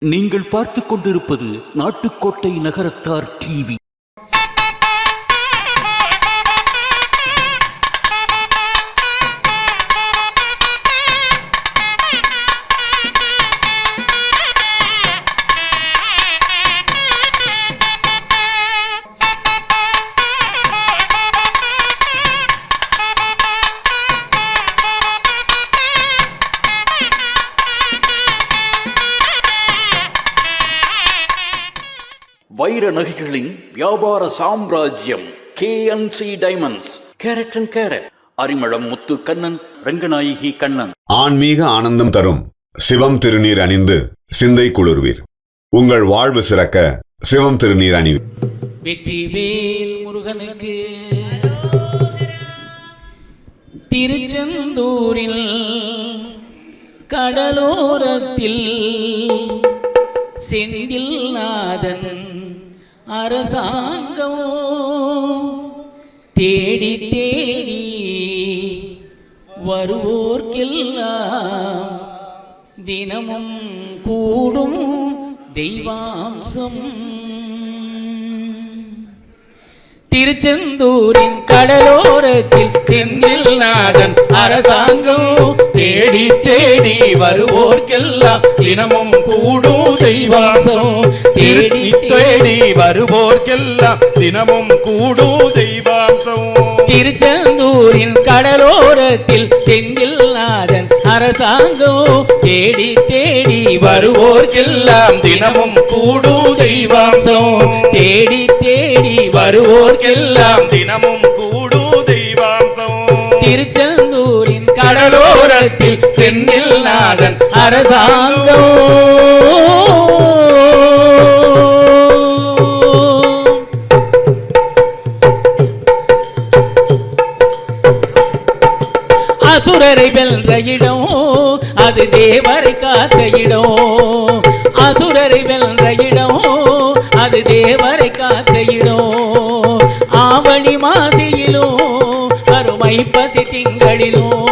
நீங்கள் பார்த்துக் கொண்டிருப்பது நாட்டுக்கோட்டை நகரத்தார் டிவி. வைர நகைகளின் வியாபார சாம்ராஜ்யம் KNC diamonds. Carat and carat. Arimalam Muthu Kannan, Ranganayaki Kannan. ஆன்மீக ஆனந்தம் தரும் சிவம் திருநீர் அணிந்து சிந்தை குளிர்வீர். உங்கள் வாழ்வு சிறக்க சிவம் திருநீர் அணிவீர். வெற்றிவேல் முருகனுக்கு. திருச்செந்தூரில் கடலோரத்தில் செந்தில் நாதன் அரசாங்கம் தேடி தேடி வருவோர்க்கெல்லாம் தினமும் கூடும் தெய்வாம்சம். திருச்செந்தூரின் கடலோரத்தில் செந்தில் நாதன் அரசாங்கம் தேடி தேடி வருவோர்க்கெல்லாம் தினமும் கூடும் தெய்வாம்சம். தேடி தேடி வருவோர்க்கெல்லாம் தினமும் கூடும் தெய்வாம்சம். திருச்செந்தூரின் கடலோரத்தில் செந்தில் நாதன் அரசாங்கம் தேடி தேடி வருவோர்க்கெல்லாம் தினமும் கூடும் தெய்வாம்சம். தேடி தேடி வருவோர்க்கெல்லாம் தினமும் கூடும் தெய்வாம்சம். திருச்செந்தூரின் கடலோரத்தில் செந்தில் நாதன் அரசாங்கம். அசுரரை வென்ற இடம் அது தேவரை காத்த இடம். அசுரரை வென்ற இடம் அது தேவரை காத்த இடம். ஆவணி மாசியிலும் அருமை பசி திங்களிலும்.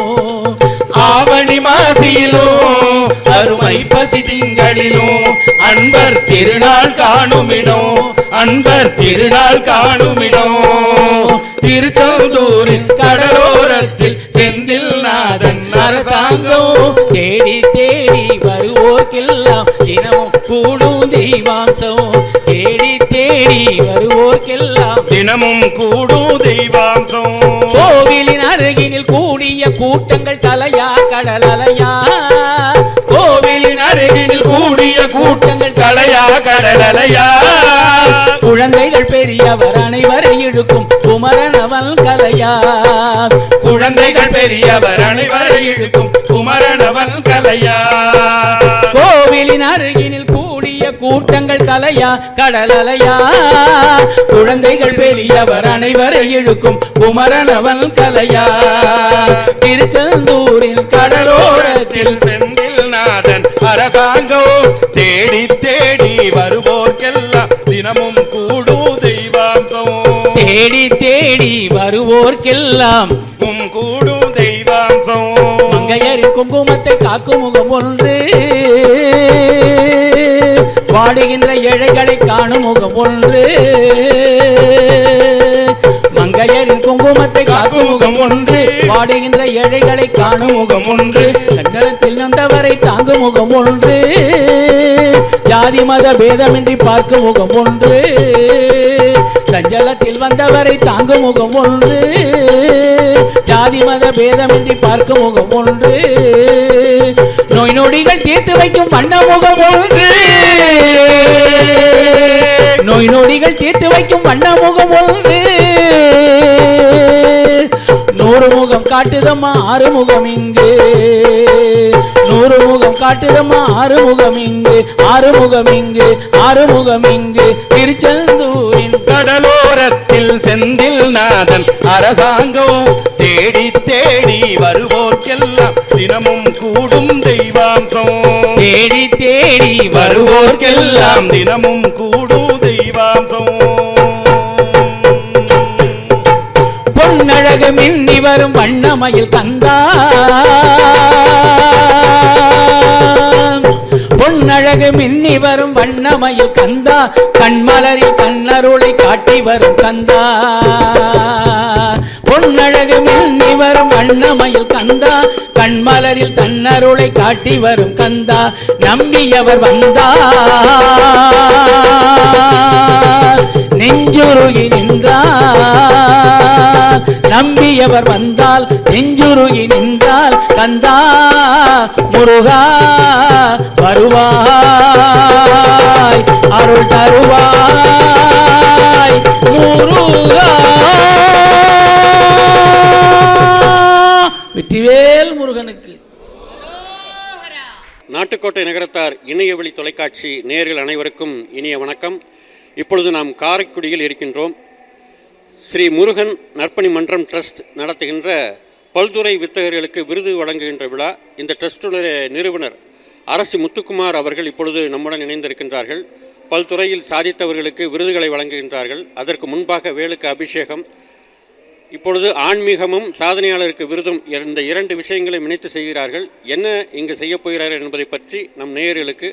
ஆவணி மாசியிலும் அருமை பசி திங்களிலும் அன்பர் திருநாள் காணுமிடம். அன்பர் திருநாள் காணுமிடம். திருச்செந்தூரின் கடலோரத்தில் செந்தில் நாதன் அரசாங்கம் தேடி தேடி வருவோர்க்கெல்லாம் தினமும் கூடும் தெய்வாம்சம். தேடி தேடி வருவோர்க்கெல்லாம் தினமும் கூடும் தெய்வாம்சம். கோவிலின் அருகினில் கூடிய கூட்டங்கள் தலையா கடலலையா. கோவிலின் அருகினில் கூடிய கூட்டங்கள் தலையா கடலலையா. குழந்தைகள் பெரியவர் அனைவரை இழுக்கும் குமரனவன் கலையா. குழந்தைகள் பெரியவர் அனைவரை இழுக்கும் குமரனவன் கலையா. கோவிலின் அருகினில் கூடிய கூட்டங்கள் தலையா கடலலையா. குழந்தைகள் பெரியவர் அனைவரை இழுக்கும் குமரனவன் கலையா. திருச்செந்தூரில் கடலோரத்தில் செந்தில் நாதன் அரசாங்கம் தேடி தேடி வருவோர்க்கெல்லாம் தினமும் கூடும் தெய்வாம்சம். தேடி தேடி வருவோர்க்கெல்லாம் கூடும் தெய்வாம்சம். மங்கையரின் குங்குமத்தை காக்கும் முகம் ஒன்று, வாடுகின்ற ஏழைகளை காணும் முகம் ஒன்று. மங்கையரின் குங்குமத்தை காக்கும் முகம் ஒன்று, வாடுகின்ற ஏழைகளை காணும் முகம் ஒன்று. கண்டனத்தில் நந்தவரை தாங்கும் முகம் ஒன்று, ஜாதி மத பேதமின்றி பார்க்கும் முகம் ஒன்று. சஞ்சலத்தில் வந்தவரை தாங்கும் முகம் ஒன்று, ஜாதி மத பேதமின்றி பார்க்கும் முகம் ஒன்று. நோய் நொடிகள் தீர்த்து வைக்கும் வண்ண முகம் ஒன்று. நோய் நொடிகள் தீர்த்து வைக்கும் வண்ண முகம் ஒன்று. 100 முகம் காட்டுதம்மா 6 முகம் இங்கு. 100 முகம் காட்டுதம்மா 6 முகம் இங்கு. 6 முகம் இங்கு. 6 முகம் இங்கு. திருச்செந்தூரின் கடலோரத்தில் செந்தில் நாதன் அரசாங்கம் தேடி தேடி வருவோர்க்கெல்லாம் தினமும் கூடும் தெய்வாம்சம். தேடி தேடி வருவோர்க்கெல்லாம் தினமும் கூடும் தெய்வாம்சம். பொன்னழகு மின்னி வரும் வண்ணமயில் கந்தா. பொன்னழகு மின்னி வரும் வண்ணமயில் கந்தா கண்மலரில் கண்ணருளை காட்டி வரும் கந்தா பொன்னழகு மின்னி வரும் வண்ணமயில் கந்தா கண்மலரில் தன்னருளை காட்டி வரும் கந்தா நம்பியவர் வந்தார் நெஞ்சுருகி நின்றார் நம்பியவர் வந்தால் நெஞ்சுருகி நின்றால் கந்தா முருகா வருவாய் அருள் தருவாய் முருகா. வெற்றிவேல் முருகனுக்கு. நாட்டுக்கோட்டை நகரத்தார் இணையவழி தொலைக்காட்சி நேயர்கள் அனைவருக்கும் இனிய வணக்கம். இப்பொழுது நாம் காரைக்குடியில் இருக்கின்றோம். ஸ்ரீ முருகன் நற்பணி மன்றம் ட்ரஸ்ட் நடத்துகின்ற பல்துறை வித்தகர்களுக்கு விருது வழங்குகின்ற விழா. இந்த ட்ரஸ்டுடைய நிறுவனர் அரசி முத்துக்குமார் அவர்கள் இப்பொழுது நம்முடன் இணைந்திருக்கின்றார்கள். பல்துறையில் சாதித்தவர்களுக்கு விருதுகளை வழங்குகின்றார்கள். அதற்கு முன்பாக வேலுக்கு அபிஷேகம், இப்பொழுது ஆன்மீகமும் சாதனையாளருக்கு விருதும், இந்த இரண்டு விஷயங்களை இணைத்து செய்கிறார்கள். என்ன இங்கு செய்ய போகிறார்கள் என்பதை பற்றி நம் நேயர்களுக்கு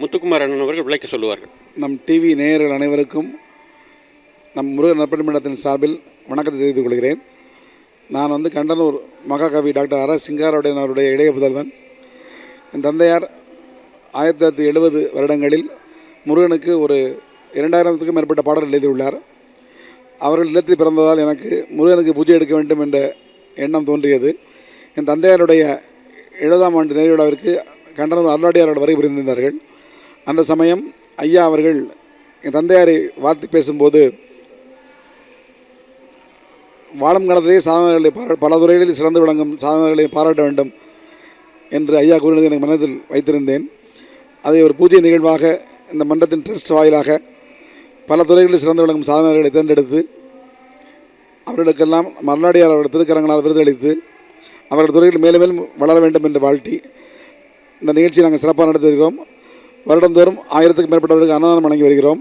முத்துக்குமார் அண்ணன் அவர்கள் விளக்கி சொல்லுவார்கள். நம் டிவி நேயர்கள் அனைவருக்கும் நம் முருகன் நற்பணி மன்றத்தின் சார்பில் வணக்கத்தை தெரிவித்துக் கொள்கிறேன். நான் கண்டனூர் மகாகவி டாக்டர் ஆர் சிங்காரவுடன் அவருடைய இளைய புதல்வன். என் தந்தையார் 1970 வருடங்களில் முருகனுக்கு ஒரு 2000க்கும் மேற்பட்ட பாடல்கள் எழுதியுள்ளார். அவர்கள் இல்லத்தில் பிறந்ததால் எனக்கு முருகனுக்கு பூஜை எடுக்க வேண்டும் என்ற எண்ணம் தோன்றியது. என் தந்தையாருடைய 70ஆம் ஆண்டு நிறைவு விழாவிற்கு கண்டனூர் அருளாடியாரோட வருகை புரிந்திருந்தார்கள். அந்த சமயம் ஐயா அவர்கள் என் தந்தையாரை வாழ்த்து பேசும்போது, வாழும் காலத்திலே சாதனைகளை பல துறைகளில் சிறந்து விளங்கும் சாதனைகளை பாராட்ட வேண்டும் என்று ஐயா கூறினது எனக்கு மனதில் வைத்திருந்தேன். அதை ஒரு பூஜை நிகழ்வாக இந்த மன்றத்தின் ட்ரஸ்ட் வாயிலாக பல துறைகளில் சிறந்து விளங்கும் சாதனைகளை தேர்ந்தெடுத்து அவர்களுக்கெல்லாம் மருளாடியார் அவர்கள் திருக்கரங்களால் விருதளித்து அவர்கள் துறையில் மேலும் மேலும் வளர வேண்டும் என்று வாழ்த்தி இந்த நிகழ்ச்சியை நாங்கள் சிறப்பாக நடத்துகிறோம். வருடந்தோறும் 1000க்கும் மேற்பட்டவர்களுக்கு அன்னதானம் வழங்கி வருகிறோம்.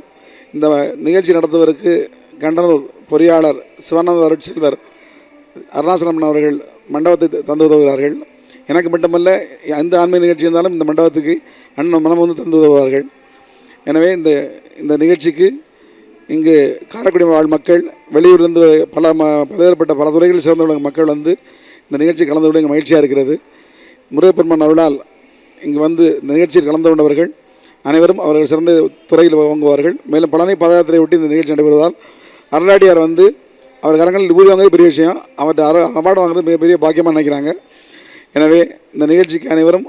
இந்த நிகழ்ச்சி நடத்துவதற்கு கண்டனூர் பொறியாளர் சிவானந்த அருட்செல்வர் அருணாசலம் அவர்கள் மண்டபத்தை தந்து உதவுகிறார்கள். எனக்கு மட்டுமல்ல, எந்த ஆன்மீக நிகழ்ச்சி இருந்தாலும் இந்த மண்டபத்துக்கு அண்ணன் மனம் தந்து உதவுவார்கள். எனவே இந்த நிகழ்ச்சிக்கு இங்கு காரைக்குடி வாழ் மக்கள், வெளியூரிலிருந்து பலதரப்பட்ட பல துறைகளில் சேர்ந்த மக்கள் இந்த நிகழ்ச்சி கலந்து கொண்டு எங்கள் மகிழ்ச்சியாக இருக்கிறது. முருகப்பெருமான் அருளால் இங்கு இந்த நிகழ்ச்சியில் கலந்து கொண்டவர்கள் அனைவரும் அவர்கள் சிறந்த துறையில் வாங்குவார்கள். மேலும் பழனி பாதயாத்திரை ஒட்டி இந்த நிகழ்ச்சி நடைபெறுவதால் அருளாடியார் அவர் கரங்களில் விபூதி வாங்குறது பெரிய விஷயம், அவர்கிட்ட அவார்டு வாங்குறது மிகப்பெரிய பாக்கியமாக நினைக்கிறாங்க. எனவே இந்த நிகழ்ச்சிக்கு அனைவரும்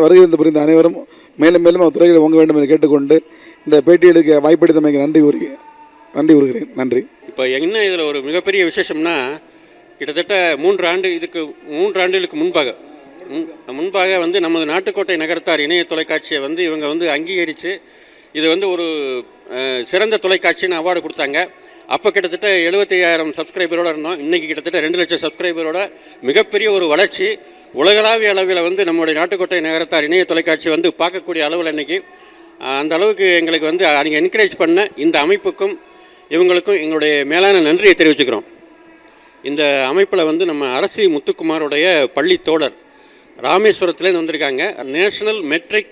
வருகை புரிந்த அனைவரும் மேலும் மேலும் அவர் துறையில் வாங்க வேண்டும் என்று கேட்டுக்கொண்டு இந்த பேட்டியெடுக்க வாய்ப்பளித்தமைக்கு நன்றி கூறுகிறேன். நன்றி. இப்போ என்ன இதில் ஒரு மிகப்பெரிய விசேஷம்னா, கிட்டத்தட்ட 3 ஆண்டுகளுக்கு முன்பாக நமது நாட்டுக்கோட்டை நகரத்தார் இணைய தொலைக்காட்சியை இவங்க அங்கீகரித்து இது ஒரு சிறந்த தொலைக்காட்சின்னு அவார்டு கொடுத்தாங்க. அப்போ கிட்டத்தட்ட 75,000 சப்ஸ்கிரைபரோடு இருந்தோம். இன்றைக்கி கிட்டத்தட்ட 2 லட்சம் சப்ஸ்கிரைபரோட மிகப்பெரிய ஒரு வளர்ச்சி. உலகளாவிய அளவில் நம்முடைய நாட்டுக்கோட்டை நகரத்தார் இணைய தொலைக்காட்சி பார்க்கக்கூடிய அளவில் இன்றைக்கி அந்த அளவுக்கு எங்களுக்கு நீங்கள் என்கரேஜ் பண்ண இந்த அமைப்புக்கும் இவங்களுக்கும் எங்களுடைய மேலான நன்றியை தெரிவிச்சுக்கிறோம். இந்த அமைப்பில் நம்ம அரசி முத்துக்குமாரோடைய பள்ளி தோழர் ராமேஸ்வரத்துலேருந்து வந்திருக்காங்க. நேஷனல் மெட்ரிக்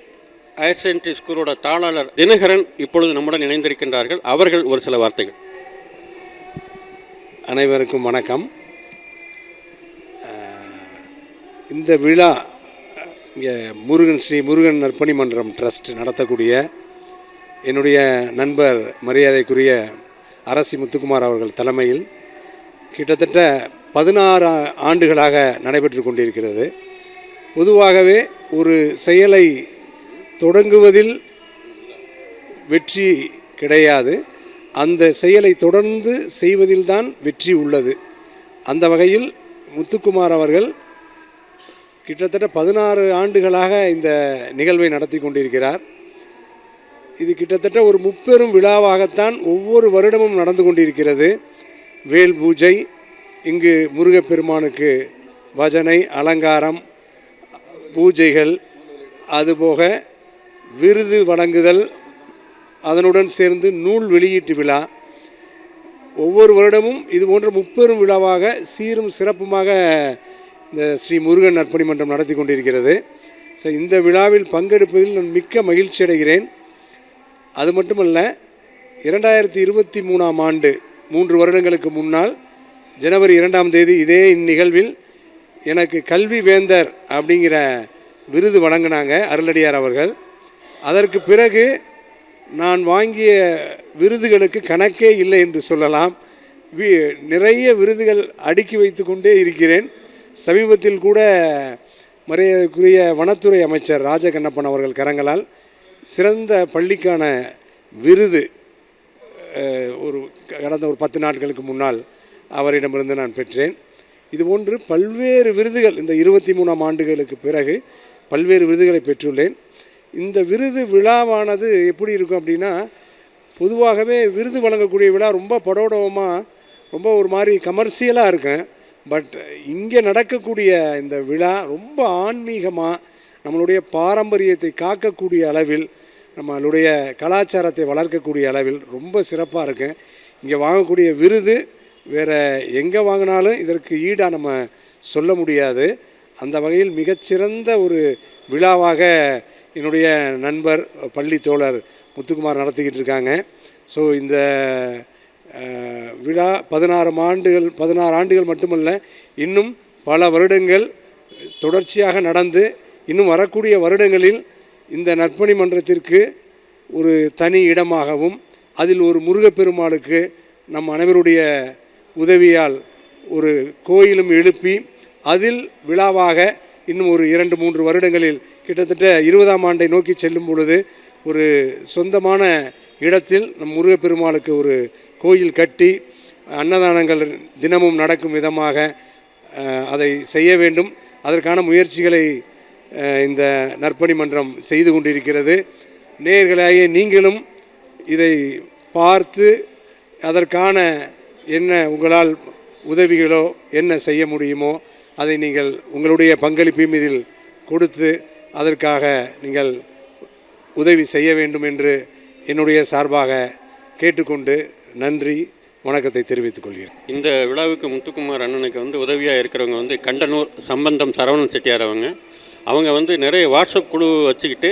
ஹையர் செகண்டரி ஸ்கூலோட தாளாளர் தினகரன் இப்பொழுது நம்முடன் இணைந்திருக்கின்றார்கள். அவர்கள் ஒரு சில வார்த்தைகள். அனைவருக்கும் வணக்கம். இந்த விழா இங்கே ஸ்ரீ முருகன் நற்பணி மன்றம் ட்ரஸ்ட் நடத்தக்கூடிய என்னுடைய நண்பர் மரியாதைக்குரிய அரசி முத்துக்குமார் அவர்கள் தலைமையில் கிட்டத்தட்ட 16 ஆண்டுகளாக நடைபெற்று கொண்டிருக்கிறது. பொதுவாகவே ஒரு செயலை தொடங்குவதில் வெற்றி கிடையாது, அந்த செயலை தொடர்ந்து செய்வதில்தான் வெற்றி உள்ளது. அந்த வகையில் முத்துக்குமார் அவர்கள் கிட்டத்தட்ட 16 ஆண்டுகளாக இந்த நிகழ்வை நடத்தி கொண்டிருக்கிறார். இது கிட்டத்தட்ட ஒரு முப்பெரும் விழாவாகத்தான் ஒவ்வொரு வருடமும் நடந்து கொண்டிருக்கிறது. வேல் பூஜை, இங்கு முருகப்பெருமானுக்கு பஜனை, அலங்காரம், பூஜைகள், அதுபோக விருது வழங்குதல், அதனுடன் சேர்ந்து நூல் வெளியீட்டு விழா, ஒவ்வொரு வருடமும் இது போன்ற முப்பெரும் விழாவாக சீரும் சிறப்புமாக இந்த ஸ்ரீ முருகன் நற்பணி மன்றம் நடத்தி கொண்டிருக்கிறது. ஸோ இந்த விழாவில் பங்கெடுப்பதில் நான் மிக்க மகிழ்ச்சி அடைகிறேன். அது மட்டுமல்ல, 2023ஆம் ஆண்டு 3 வருடங்களுக்கு முன்னால் ஜனவரி 2ஆம் தேதி இதே இந்நிகழ்வில் எனக்கு கல்வி வேந்தர் அப்படிங்கிற விருது வழங்கினாங்க அருளடியார் அவர்கள். அதற்கு பிறகு நான் வாங்கிய விருதுகளுக்கு கணக்கே இல்லை என்று சொல்லலாம். நிறைய விருதுகள் அடுக்கி வைத்து கொண்டே இருக்கிறேன். சமீபத்தில் கூட மரியாதைக்குரிய வனத்துறை அமைச்சர் ராஜகண்ணப்பன் அவர்கள் கரங்களால் சிறந்த பள்ளிக்கான விருது கடந்த ஒரு 10 நாட்களுக்கு முன்னால் அவரிடமிருந்து நான் பெற்றேன். இதுபோன்று பல்வேறு விருதுகள் இந்த 23ஆம் ஆண்டுகளுக்கு பிறகு பல்வேறு விருதுகளை பெற்றுள்ளேன். இந்த விருது விழாவானது எப்படி இருக்கும் அப்படின்னா, பொதுவாகவே விருது வழங்கக்கூடிய விழா ரொம்ப படோடவமாக ரொம்ப ஒரு மாதிரி கமர்ஷியலாக இருக்கும். பட் இங்கே நடக்கக்கூடிய இந்த விழா ரொம்ப ஆன்மீகமாக நம்மளுடைய பாரம்பரியத்தை காக்கக்கூடிய அளவில், நம்மளுடைய கலாச்சாரத்தை வளர்க்கக்கூடிய அளவில் ரொம்ப சிறப்பாக இருக்கும். இங்கே வாங்கக்கூடிய விருது வேறு எங்கே வாங்கினாலும் இதற்கு ஈடாக நம்ம சொல்ல முடியாது. அந்த வகையில் மிகச்சிறந்த ஒரு விழாவாக என்னுடைய நண்பர் பள்ளி தோழர் முத்துக்குமார் நடத்திக்கிட்டு இருக்காங்க. ஸோ இந்த விழா 16 ஆண்டுகள் மட்டுமல்ல, இன்னும் பல வருடங்கள் தொடர்ச்சியாக நடந்து இன்னும் வரக்கூடிய வருடங்களில் இந்த நற்பணி மன்றத்திற்கு ஒரு தனி இடமாகவும், அதில் ஒரு முருகப்பெருமாளுக்கு நம் அனைவருடைய உதவியால் ஒரு கோயிலும் எழுப்பி அதில் விழாவாக இன்னும் ஒரு 2-3 வருடங்களில் கிட்டத்தட்ட 20ஆம் ஆண்டை நோக்கி செல்லும் பொழுது ஒரு சொந்தமான இடத்தில் நம் முருகப்பெருமாளுக்கு ஒரு கோயில் கட்டி அன்னதானங்கள் தினமும் நடக்கும் விதமாக அதை செய்ய வேண்டும். அதற்கான முயற்சிகளை இந்த நற்பணி மன்றம் செய்து கொண்டிருக்கிறது. நேயர்களாகிய நீங்களும் இதை பார்த்து அதற்கான என்ன உங்களால் உதவிகளோ என்ன செய்ய முடியுமோ அதை நீங்கள் உங்களுடைய பங்களிப்பையும் இதில் கொடுத்து அதற்காக நீங்கள் உதவி செய்ய வேண்டும் என்று என்னுடைய சார்பாக கேட்டுக்கொண்டு நன்றி வணக்கத்தை தெரிவித்துக் கொள்கிறேன். இந்த விழாவுக்கு முத்துக்குமார் அண்ணனுக்கு உதவியாக இருக்கிறவங்க கண்டனூர் சம்பந்தம் சரவணன் செட்டியார் அவங்க நிறைய வாட்ஸ்அப் குழு வச்சுக்கிட்டு,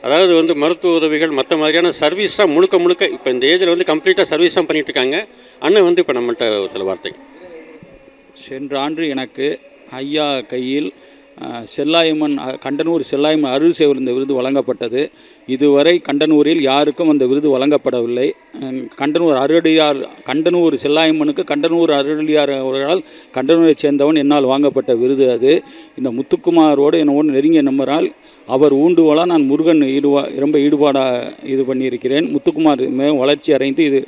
அதாவது மருத்துவ உதவிகள் மற்ற மாதிரியான சர்வீஸ் தான் முழுக்க இப்போ இந்த ஏஜில் கம்ப்ளீட்டாக சர்வீஸ் தான் பண்ணிகிட்டு இருக்காங்க. அண்ணன் இப்போ நம்மள்கிட்ட சில வார்த்தை. சென்ற ஆண்டு எனக்கு ஐயா கையில் செல்லாயம்மன் கண்டனூர் செல்லாயம்மன் அருள் சேவர் இந்த விருது வழங்கப்பட்டது. இதுவரை கண்டனூரில் யாருக்கும் அந்த விருது வழங்கப்படவில்லை. கண்டனூர் செல்லாயம்மனுக்கு கண்டனூர் அருளியார் அவர்களால் கண்டனூரை சேர்ந்தவன் என்னால் வாங்கப்பட்ட விருது அது. இந்த முத்துக்குமாரோடு என்னோடு நெருங்கிய நம்பரால் அவர் ஊண்டுகோலாக நான் முருகன் ரொம்ப ஈடுபாடாக இது பண்ணியிருக்கிறேன். முத்துக்குமார் வளர்ச்சி அடைந்து இது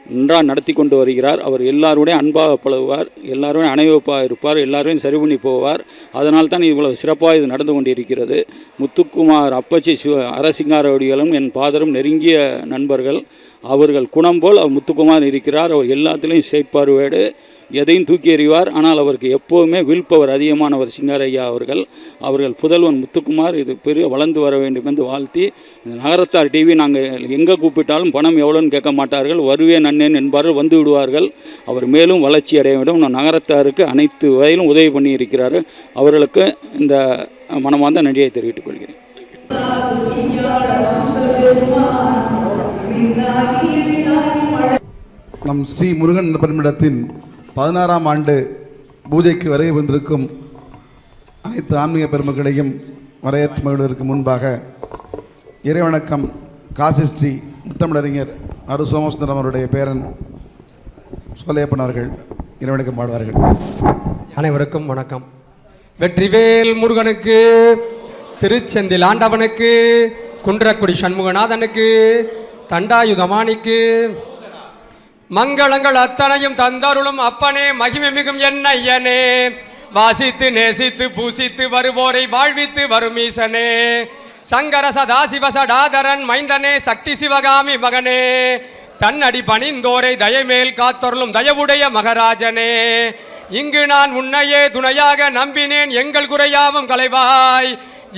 நன்றாக நடத்தி கொண்டு வருகிறார். அவர் எல்லாரோடையும் அன்பாக பழகுவார், எல்லாரோடையும் அணைவப்பாக இருப்பார், எல்லாரையும் சரி பண்ணி போவார். அதனால் தான் இவ்வளவு சிறப்பாக இது நடந்து கொண்டிருக்கிறது. முத்துக்குமார் அப்பச்சி அரசிங்காரவடிகளும் என் ஃபாதரும் நெருங்கிய நண்பர்கள். அவர்கள் குணம் போல் அவர் முத்துக்குமார் இருக்கிறார். அவர் எல்லாத்திலையும் செயற்பார்வேடு, எதையும் தூக்கி எறிவார். ஆனால் அவருக்கு எப்போவுமே வில் பவர் அதிகமானவர் சிங்காரையா அவர்கள் புதல்வன் முத்துக்குமார் இது பெரிய வளர்ந்து வர வேண்டும் என்று வாழ்த்தி, இந்த நகரத்தார் டிவி நாங்கள் எங்கே கூப்பிட்டாலும் பணம் எவ்வளோன்னு கேட்க மாட்டார்கள், வருவேன் அண்ணேன் என்பார்கள், வந்து விடுவார்கள். அவர் மேலும் வளர்ச்சி அடைய வேண்டும். நகரத்தாருக்கு அனைத்து வகையிலும் உதவி பண்ணி இருக்கிறார். அவர்களுக்கு இந்த மனமார்ந்த நன்றியை தெரிவித்துக் கொள்கிறேன். நம் ஸ்ரீ முருகன் நற்பணிமன்றத்தின் 16ஆம் ஆண்டு பூஜைக்கு வருகை வந்திருக்கும் அனைத்து ஆன்மீக பெருமக்களையும் வரவேற்று மகிழ்வதற்கு முன்பாக இறைவணக்கம் காசி ஸ்ரீ முத்தமிழறிஞர் அரு சோமசுந்தரம் அவருடைய பேரன் சோலையப்பன் அவர்கள் இறைவணக்கம் பாடுவார்கள். அனைவருக்கும் வணக்கம். வெற்றிவேல் முருகனுக்கு, திருச்செந்தில் ஆண்டவனுக்கு, குன்றக்குடி சண்முகநாதனுக்கு, தண்டாயுதமானிக்கு மங்களங்கள் அத்தனையும் தந்தருளும் அப்பனே, மகிமை மிகும் என் ஐயனே, வாசித்து நேசித்து பூசித்து வருவோரை வாழ்வித்து வரும் ஈசனே, சங்கர சதாசிவ சடாதரன் மைந்தனே, சக்தி சிவகாமி மகனே, தன்னடி பணிந்தோரை தயமேல் காத்தருளும் தயவுடைய மகராஜனே, இங்கு நான் உன்னையே துணையாக நம்பினேன், எங்கள் குறையாவும் களைவாய்,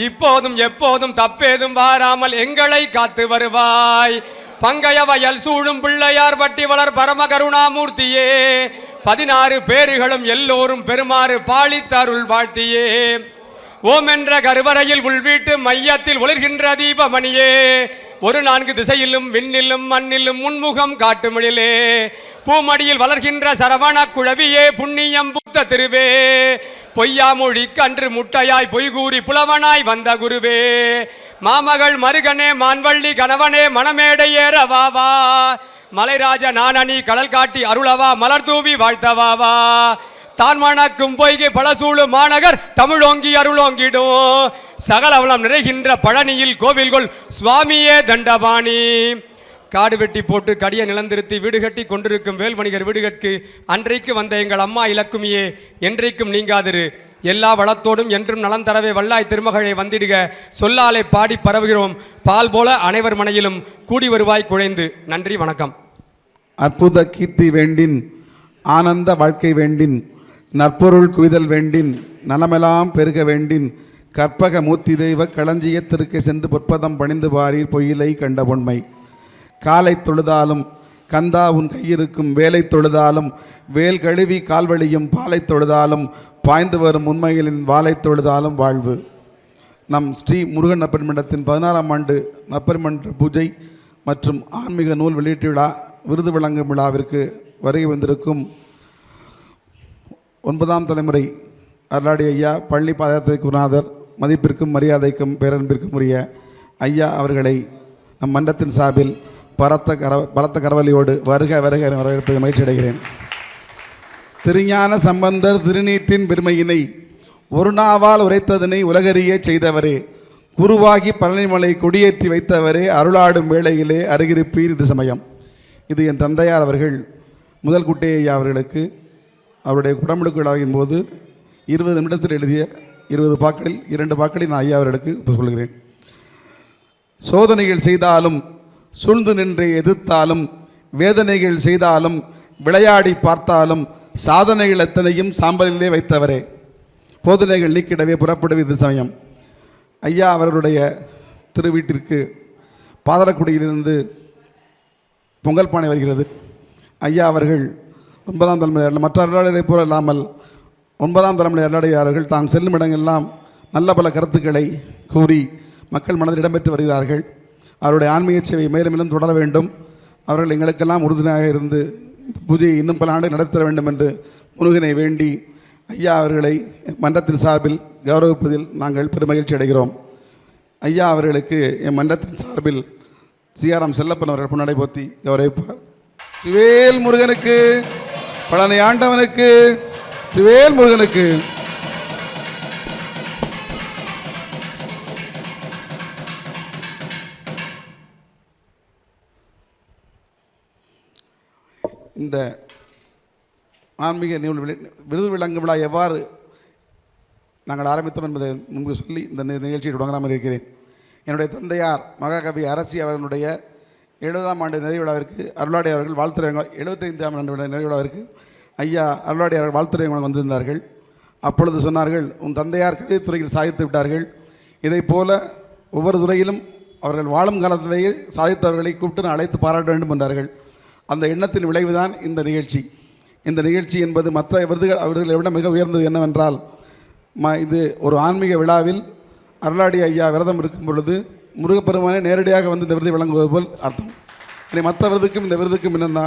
இப்போதும் எப்போதும் தப்பேதும் வாராமல் எங்களை காத்து வருவாய், பங்கைய வயல் சூழும் பிள்ளையார் பட்டி வளர் பரம கருணாமூர்த்தியே, 16 பேர்களும் எல்லோரும் பெருமாறு பாலித்தருள் வாழ்த்தியே, ஓம் என்ற கருவறையில் உள்வீட்டு மையத்தில் ஒளிர்கின்ற தீபமணியே, ஒரு 4 திசையிலும் விண்ணிலும் மண்ணிலும் முன்முகம் காட்டுமிழிலே, பூமடியில் வளர்கின்ற சரவண குழவியே, புண்ணியம் புத்த திருவே, பொய்யாமொழி கன்று முட்டையாய் பொய்கூறி புலவனாய் வந்த குருவே, மாமகள் மருகனே மான்வள்ளி கணவனே மணமேடை ஏறவாவா, மலைராஜ நானனி கடல் காட்டி அருளவா மலர் தூவி வாழ்த்தவாவா, தான் மணக்கும் பொய்கை பழசூழு மாநகர் தமிழோங்கி அருளோங்கிடும், சகலவளம் நிறைகின்ற பழனியில் கோவில்கொள் சுவாமியே தண்டபாணி, காடு வெட்டி போட்டு கடிய நிலந்திருத்தி வீடு கட்டி கொண்டிருக்கும் வேல்வணிகர் வீடுகட்கு அன்றைக்கு வந்த எங்கள் அம்மா இலக்குமியே என்றைக்கும் நீங்காதிரு, எல்லா வளத்தோடும் என்றும் நலம் தரவே வல்லாய் திருமகளை வந்திடுக, சொல்லாலே பாடி பரவுகிறோம் பால் போல அனைவர் மனையிலும் கூடி வருவாய் குழைந்து. நன்றி, வணக்கம். அற்புத கீர்த்தி வேண்டின், ஆனந்த வாழ்க்கை வேண்டின், நற்பொருள் குவிதல் வேண்டின், நலமெல்லாம் பெருக வேண்டின், கற்பக மூர்த்தி தெய்வ களஞ்சியத்திற்கு சென்று பொற்பதம் பணிந்து பாரீர் பொய்யிலை கண்ட பொன்மை, காலை தொழுதாலும் கந்தா உன் கையிருக்கும் வேலை தொழுதாலும், வேல் கழுவி கால்வழியும் பாலை தொழுதாலும், பாய்ந்து வரும் உண்மைகளின் வாளை தொழுதாலும் வாழ்வு. நம் ஸ்ரீ முருகன் நற்பணிமன்றத்தின் 16ஆம் ஆண்டு நற்பணிமன்ற பூஜை மற்றும் ஆன்மீக நூல் வெளியீட்டு விழா விருது வழங்கும் விழாவிற்கு வருகை வந்திருக்கும் 9ஆம் தலைமுறை அருளாடி ஐயா பள்ளி பாதயாத்திரை குருநாதர், மதிப்பிற்கும் மரியாதைக்கும் பேரன்பிற்கும் உரிய ஐயா அவர்களை நம் மன்றத்தின் சார்பில் பலத்த கரவலியோடு வருக வருக என வரவேற்பதை மகிழ்ச்சி அடைகிறேன். திருஞான சம்பந்தர் திருநீற்றின் பெருமையினை ஒரு நாவால் உரைத்ததனை உலகறிய செய்தவரே, குருவாகி பழனிமலை கொடியேற்றி வைத்தவரே, அருளாடும் வேளையிலே அருகிருப்பீர் இது சமயம். இது என் தந்தையார் அவர்கள் முதல் குட்டை ஐயா அவர்களுக்கு அவருடைய குடமுழுக்கு விழாவின் போது 20 நிமிடத்தில் எழுதிய 20 பாக்களில் 2 பாக்களை நான் ஐயா அவர்களுக்கு சொல்கிறேன். சோதனைகள் செய்தாலும் சூழ்ந்து நின்று எதிர்த்தாலும், வேதனைகள் செய்தாலும் விளையாடி பார்த்தாலும், சாதனைகள் எத்தனையும் சாம்பலிலே வைத்தவரே, போதனைகள் நீக்கிடவே புறப்படுவது சமயம். ஐயா அவர்களுடைய திருவீட்டிற்கு பாதரக்குடியிலிருந்து பொங்கல் பானை வருகிறது. ஐயா அவர்கள் 9ஆம் தலைமுறை மற்ற அருளாளரை போல இல்லாமல் 9ஆம் தலைமுறை அருளாடையாளர்கள் தாம் செல்லும் இடங்கள்லாம் நல்ல பல கருத்துக்களை கூறி மக்கள் மனதில் இடம்பெற்று வருகிறார்கள். அவருடைய ஆன்மீக சேவை மேலும் மேலும் தொடர வேண்டும். அவர்கள் எங்களுக்கெல்லாம் உறுதுணையாக இருந்து பூஜையை இன்னும் பல ஆண்டு நடத்த வேண்டும் என்று முருகனை வேண்டி ஐயா அவர்களை மன்றத்தின் சார்பில் கௌரவிப்பதில் நாங்கள் பெருமகிழ்ச்சி அடைகிறோம். ஐயா அவர்களுக்கு என் மன்றத்தின் சார்பில் சிஆர்எம் செல்லப்பன் அவர்கள் பொன்னாடை போத்தி கௌரவிப்பார். திவேல் முருகனுக்கு, பழனி ஆண்டவனுக்கு, திவேல் முருகனுக்கு. இந்த ஆன்மீக நூல் விருது வழங்கும் விழா எவ்வாறு நாங்கள் ஆரம்பித்தோம் என்பதை முன்பு சொல்லி இந்த நிகழ்ச்சியை தொடங்கலாமல் இருக்கிறேன். என்னுடைய தந்தையார் மகாகவி அரசி அவர்களுடைய 70ஆம் ஆண்டு நிறைவு விழாவிற்கு அருளாடி அவர்கள் வாழ்த்துறை 75ஆம் ஆண்டு நிறைவு விழாவிற்கு ஐயா அருளாடி அவர்கள் வாழ்த்துறை வந்திருந்தார்கள். அப்பொழுது சொன்னார்கள், உன் தந்தையார் கவிதைத்துறையில் சாதித்து விட்டார்கள், இதை போல ஒவ்வொரு துறையிலும் அவர்கள் வாழும் காலத்திலேயே சாதித்தவர்களை கூப்பிட்டு நான் அழைத்து பாராட்ட வேண்டும் என்றார்கள். அந்த எண்ணத்தின் விளைவுதான் இந்த நிகழ்ச்சி. இந்த நிகழ்ச்சி என்பது மற்ற அவர்களை விட மிக உயர்ந்தது என்னவென்றால், இது ஒரு ஆன்மீக விழாவில் அருளாடி ஐயா விரதம் இருக்கும் பொழுது முருகப்பெருமானே நேரடியாக வந்து இந்த விருதை வழங்குவது போல் அர்த்தம். இனி மற்ற விருதுக்கும் இந்த விருதுக்கும் என்னென்னா,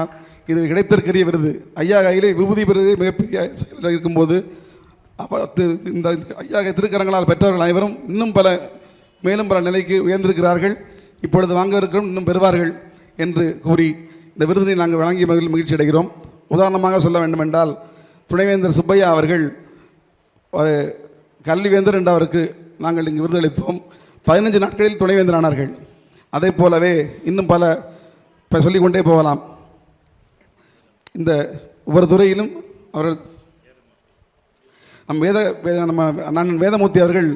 இது கிடைத்திருக்கிற விருது. ஐயா கையிலே விபூதி விருது மிகப்பெரிய செயலில் இருக்கும்போது இந்த ஐயா திருக்கரங்களால் பெற்றவர்கள் அனைவரும் இன்னும் மேலும் பல நிலைக்கு உயர்ந்திருக்கிறார்கள். இப்பொழுது வாங்க இருக்கிறோம், இன்னும் பெறுவார்கள் என்று கூறி இந்த விருதினை நாங்கள் வழங்கிய மகிழ்ச்சி அடைகிறோம். உதாரணமாக சொல்ல வேண்டுமென்றால், துணைவேந்தர் சுப்பையா அவர்கள் ஒரு கல்விவேந்தர் என்று அவருக்கு நாங்கள் இங்கு விருது அளித்தோம். 15 நாட்களில் துணைவேந்தர் ஆனார்கள். அதே போலவே இன்னும் பல சொல்லிக்கொண்டே போகலாம். இந்த ஒவ்வொரு துறையிலும் அவர்கள் நம்ம அண்ணன் வேதமூர்த்தி அவர்கள்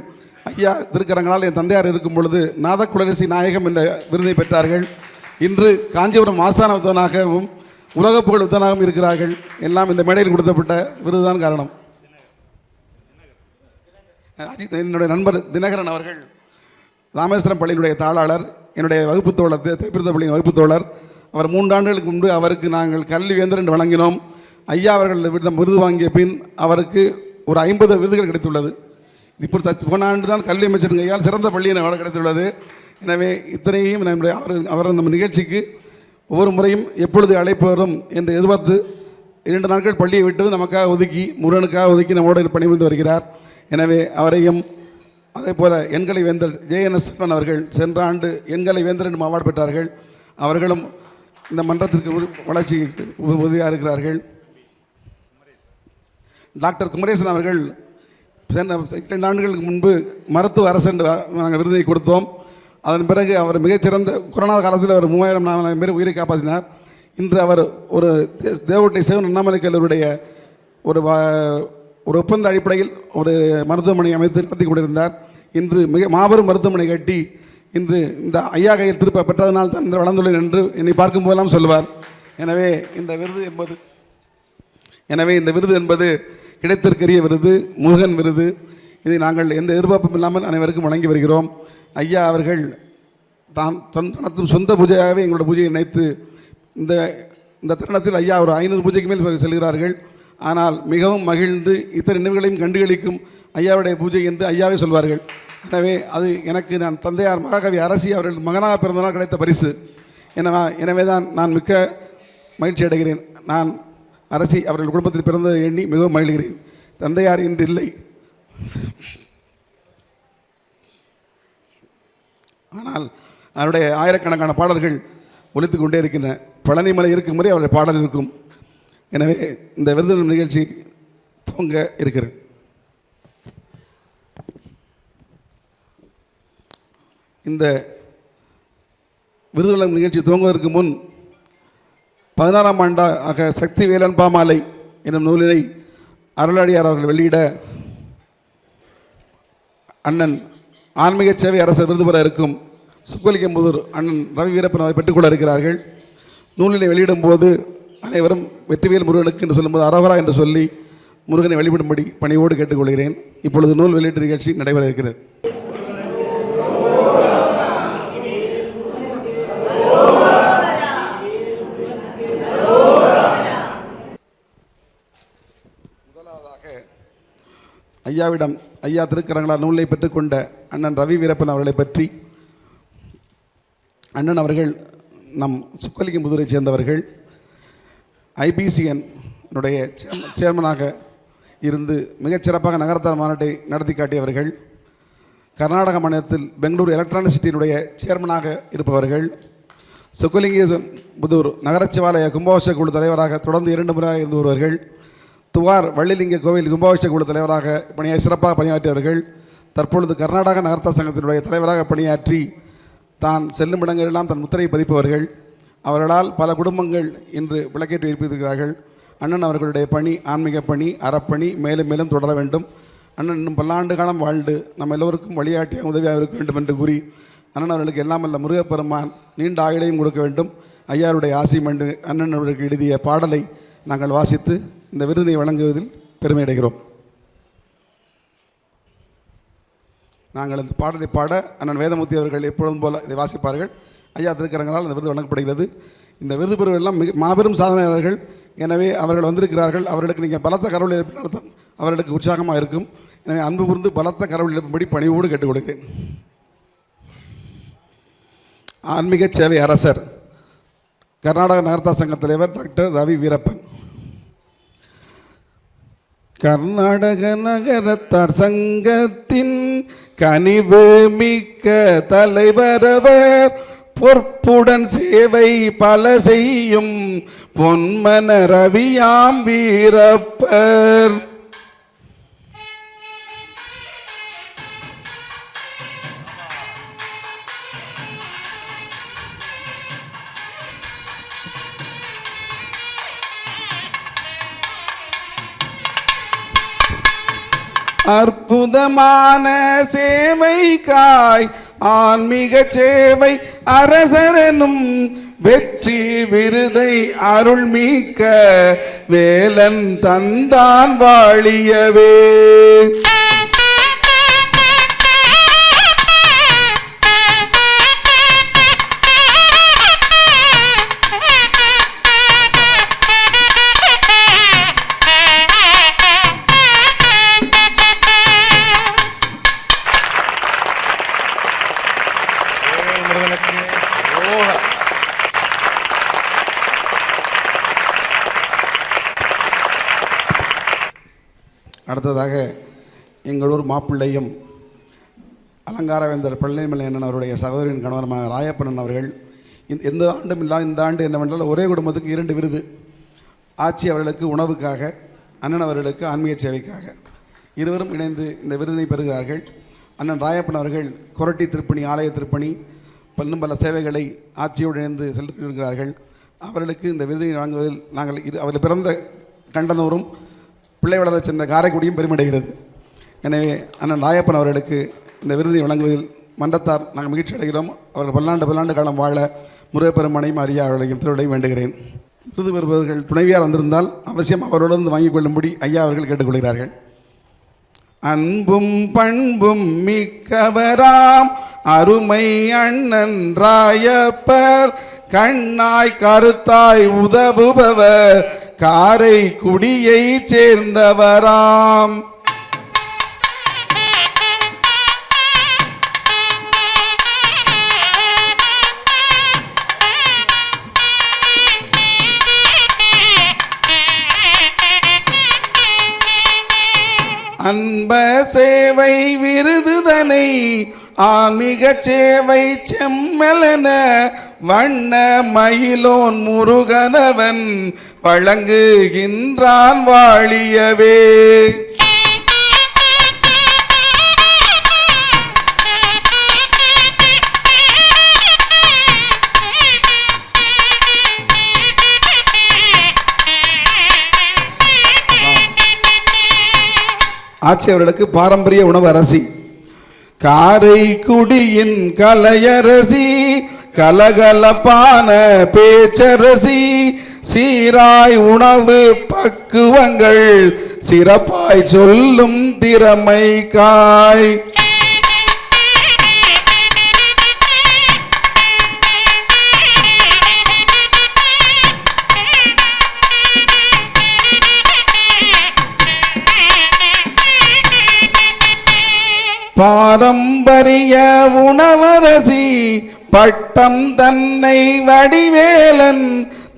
ஐயா திருக்கரங்களால் என் தந்தையார் இருக்கும் பொழுது நாதக்குளரசி நாயகம் என்ற விருதை பெற்றார்கள். இன்று காஞ்சிபுரம் ஆசான வித்தவனாகவும் உலக புகழ் வித்தவனாகவும் இருக்கிறார்கள். எல்லாம் இந்த மேடையில் கொடுக்கப்பட்ட விருதுதான் காரணம். என்னுடைய நண்பர் தினகரன் அவர்கள் ராமேஸ்வரம் பள்ளியினுடைய தாளாளர், என்னுடைய வகுப்பு தோழர், தைப்பிருத்த பள்ளியின் வகுப்பு தோழர். அவர் 3 ஆண்டுகளுக்கு முன்பு அவருக்கு நாங்கள் கல்வி வேந்தர் என்று வழங்கினோம். ஐயா அவர்கள் விருது வாங்கிய பின் அவருக்கு ஒரு 50 விருதுகள் கிடைத்துள்ளது. இப்போ போன ஆண்டு தான் கல்வி அமைச்சர் கையால் சிறந்த பள்ளி என கிடைத்துள்ளது. எனவே இத்தனையும் அவர் நம்ம நிகழ்ச்சிக்கு ஒவ்வொரு முறையும் எப்பொழுது அழைப்பு வரும் என்று எதிர்பார்த்து 2 நாட்கள் பள்ளியை விட்டு நமக்காக ஒதுக்கி முருகனுக்காக ஒதுக்கி நம்மோடு பணிபுரிந்து வருகிறார். எனவே அவரையும் அதே போல் எண்கலை வேந்தர் JNS அவர்கள் சென்ற ஆண்டு எண்கலை வேந்தர் என்று அவார்டு பெற்றார்கள். அவர்களும் இந்த மன்றத்திற்கு வளர்ச்சிக்கு உதவியாக இருக்கிறார்கள். டாக்டர் குமரேசன் அவர்கள் 2 ஆண்டுகளுக்கு முன்பு மருத்துவ அரசு என்று நாங்கள் விருதை கொடுத்தோம். அதன் பிறகு அவர் மிகச்சிறந்த கொரோனா காலத்தில் அவர் 3000-4000 பேர் உயிரை காப்பாற்றினார். இன்று அவர் ஒரு தேவகோட்டை சேவன் அண்ணாமலை கல்லூரியுடைய ஒரு ஒப்பந்த அடிப்படையில் ஒரு மருத்துவமனை அமைத்து நடத்தி கொண்டிருந்தார். இன்று மிக மாபெரும் மருத்துவமனை கட்டி இன்று இந்த ஐயா கையில் திருப்ப பெற்றதனால் தான் இந்த வளர்ந்துள்ளேன் என்று என்னை பார்க்கும் போதெல்லாம் சொல்லுவார். எனவே இந்த விருது என்பது கிடைத்திருக்கிற விருது, முருகன் விருது. இதை நாங்கள் எந்த எதிர்பார்ப்பும் இல்லாமல் அனைவருக்கும் வழங்கி வருகிறோம். ஐயா அவர்கள் தனது சொந்த பூஜையாகவே எங்களோட பூஜையை நினைத்து இந்த தருணத்தில் ஐயா ஒரு 500 பூஜைக்கு மேல் செல்கிறார்கள். ஆனால் மிகவும் மகிழ்ந்து இத்தனை நினைவுகளையும் கண்டுகளிக்கும் ஐயாவுடைய பூஜை என்று ஐயாவே சொல்வார்கள். எனவே அது எனக்கு நான் தந்தையார் மகாகவி அரசி அவர்கள் மகனாக பிறந்தனால் கிடைத்த பரிசு. எனவே தான் நான் மிக்க மகிழ்ச்சி அடைகிறேன். நான் அரசி அவர்கள் குடும்பத்தில் பிறந்ததை எண்ணி மிகவும் மகிழ்கிறேன். தந்தையார் இன்று இல்லை, ஆனால் அவருடைய ஆயிரக்கணக்கான பாடல்கள் ஒலித்து கொண்டே இருக்கின்றன. பழனிமலை இருக்கும் முறை அவருடைய பாடல் இருக்கும். எனவே இந்த விருது நிகழ்ச்சி துவங்க இருக்கிறேன். இந்த விருது நிகழ்ச்சி துவங்குவதற்கு முன் 16ஆம் ஆண்டாக சக்தி வேலன் பாமாலை என்னும் நூலினை அருளாடியார் அவர்கள் வெளியிட அண்ணன் ஆன்மீக சேவை அரசர் விருது பெற இருக்கும் சுக்கலிங்கம்புதூர் அண்ணன் ரவி வீரப்பன் அதை பெற்றுக்கொள்ள இருக்கிறார்கள். நூலினை வெளியிடும் போது அனைவரும் வெற்றிவேல் முருகனுக்கு என்று சொல்லும்போது அரவரா என்று சொல்லி முருகனை வழிபடும்படி பணியோடு கேட்டுக்கொள்கிறேன். இப்பொழுது நூல் வெளியீட்டு நிகழ்ச்சி நடைபெற இருக்கிறது. முதலாவதாக ஐயாவிடம் ஐயா திருக்கரங்களால் நூலை பெற்றுக்கொண்ட அண்ணன் ரவி வீரப்பன் அவர்களை பற்றி அண்ணன் அவர்கள் நம் சுக்கலிங்கம்புதூரை சேர்ந்தவர்கள். IBCN சேர்மனாக இருந்து மிகச்சிறப்பாக நகரத்தார் மாநாட்டை நடத்தி காட்டியவர்கள். கர்நாடக மாநிலத்தில் பெங்களூரு எலக்ட்ரானிக் சிட்டியினுடைய சேர்மனாக இருப்பவர்கள். சுக்கலிங்கம்புதூர் நகரச்சிவாலய கும்பாபிஷேக குழு தலைவராக தொடர்ந்து 2 முறையாக இருந்து வருவர்கள். துவார் வள்ளிலிங்க கோவில் கும்பாபிஷேக குழு தலைவராக சிறப்பாக பணியாற்றியவர்கள். தற்பொழுது கர்நாடக நகரத்தார் சங்கத்தினுடைய தலைவராக பணியாற்றி தான் செல்லும் இடங்களெல்லாம் தன் முத்திரை பதிப்பவர்கள். அவர்களால் பல குடும்பங்கள் இன்று விளக்கேற்றி வைத்திருக்கிறார்கள். அண்ணன் அவர்களுடைய பணி ஆன்மீக பணி, அறப்பணி மேலும் மேலும் தொடர வேண்டும். அண்ணன் இன்னும் பல்லாண்டு காலம் வாழ்ந்து நம்ம எல்லோருக்கும் வழிகாட்டியாக உதவியாக இருக்க வேண்டும் என்று கூறி அண்ணன் அவர்களுக்கு எல்லாம் அல்ல முருகப்பெருமான் நீண்ட ஆயுளையும் கொடுக்க வேண்டும். ஐயாருடைய ஆசி மண்டு அண்ணன் அவர்களுக்கு எழுதிய பாடலை நாங்கள் வாசித்து இந்த விருதினை வழங்குவதில் பெருமை அடைகிறோம். நாங்கள் இந்த பாடலை பாட அண்ணன் வேதமூர்த்தி அவர்கள் எப்பொழுதும் போல இதை வாசிப்பார்கள். ஐயா திருக்கரங்களால் இந்த விருது வழங்கப்படுகிறது. இந்த விருது பெறுவெல்லாம் மாபெரும் சாதனையாளர்கள். எனவே அவர்கள் வந்திருக்கிறார்கள். அவர்களுக்கு நீங்கள் பலத்த கரவொலி எழுப்பினால்தான் அவர்களுக்கு உற்சாகமாக இருக்கும். எனவே அன்பு கூர்ந்து பலத்த கரவொலி எழுப்பும்படி பணிவோடு கேட்டுக்கொள்கிறேன். ஆன்மீக சேவை அரசர் கர்நாடக நகரத்தார் சங்க தலைவர் டாக்டர் ரவி வீரப்பன். கர்நாடக நகரத்தார் சங்கத்தின் கனிவு மிக்க தலைவரவர், பொற்புடன் சேவை பல செய்யும் பொன்மன ரவியாம் வீரப்பர். அற்புதமான சேவைக்காய் ஆன்மீக சேவை அரசரனும் வெற்றி விருதை அருள்மிக்க வேலன் தந்தான் வாழியவே. அடுத்ததாக எங்களூர் மாப்பிள்ளையும் அலங்காரவேந்தர் பழனிமலை அண்ணன் அவருடைய சகோதரின் கணவருமான ராயப்பண்ணன் அவர்கள் எந்த ஆண்டும் இல்லாமல் இந்த ஆண்டு என்னவென்றால் ஒரே குடும்பத்துக்கு 2 விருது. ஆட்சி அவர்களுக்கு உணவுக்காக, அண்ணன் அவர்களுக்கு ஆன்மீக சேவைக்காக இருவரும் இணைந்து இந்த விருதினை பெறுகிறார்கள். அண்ணன் ராயப்பன் அவர்கள் கொரட்டி திருப்பணி, ஆலய திருப்பணி, இன்னும் பல சேவைகளை ஆட்சியோடு இணைந்து செலுத்தியிருக்கிறார்கள். அவர்களுக்கு இந்த விருதினை வழங்குவதில் நாங்கள் அவர்கள் பிறந்த கண்டனூரும் பிள்ளை வளர சென்ற காரைக்குடியும் பெருமையடைகிறது. எனவே அண்ணன் ராயப்பன் அவர்களுக்கு இந்த விருதினை வழங்குவதில் மன்றத்தார் நாங்கள் மகிழ்ச்சி அடைகிறோம். அவர்கள் பல்லாண்டு காலம் வாழ முருகப்பெருமானையும் ஐயா அவர்களையும் திருவிழையும் வேண்டுகிறேன். விருது பெறுபவர்கள் துணைவியார் வந்திருந்தால் அவசியம் அவரோடு வாங்கிக் கொள்ளும்படி ஐயா அவர்கள் கேட்டுக்கொள்கிறார்கள். அன்பும் பண்பும் மிக்கவராம் அருமை அண்ணன் ராயப்பர், கண்ணாய் கருத்தாய் உதவுபவர் காரைக்குடியை சேர்ந்தவராம். அன்ப சேவை விருதுதனை ஆன்மீக சேவை செம்மலன வண்ண மயிலோன் முருகனவன் வழங்குகின்றான் வாழியவே. ஆட்சி அவர்களுக்கு பாரம்பரிய உணவு அரசி, காரைக்குடியின் கலையரசி, கலகலப்பான பேச்சரசி, சீராய் உணவு பக்குவங்கள் சிறப்பாய் சொல்லும் திறமைக்காய். பாரம்பரிய உணவரசி பட்டம் தன்னை வடிவேலன்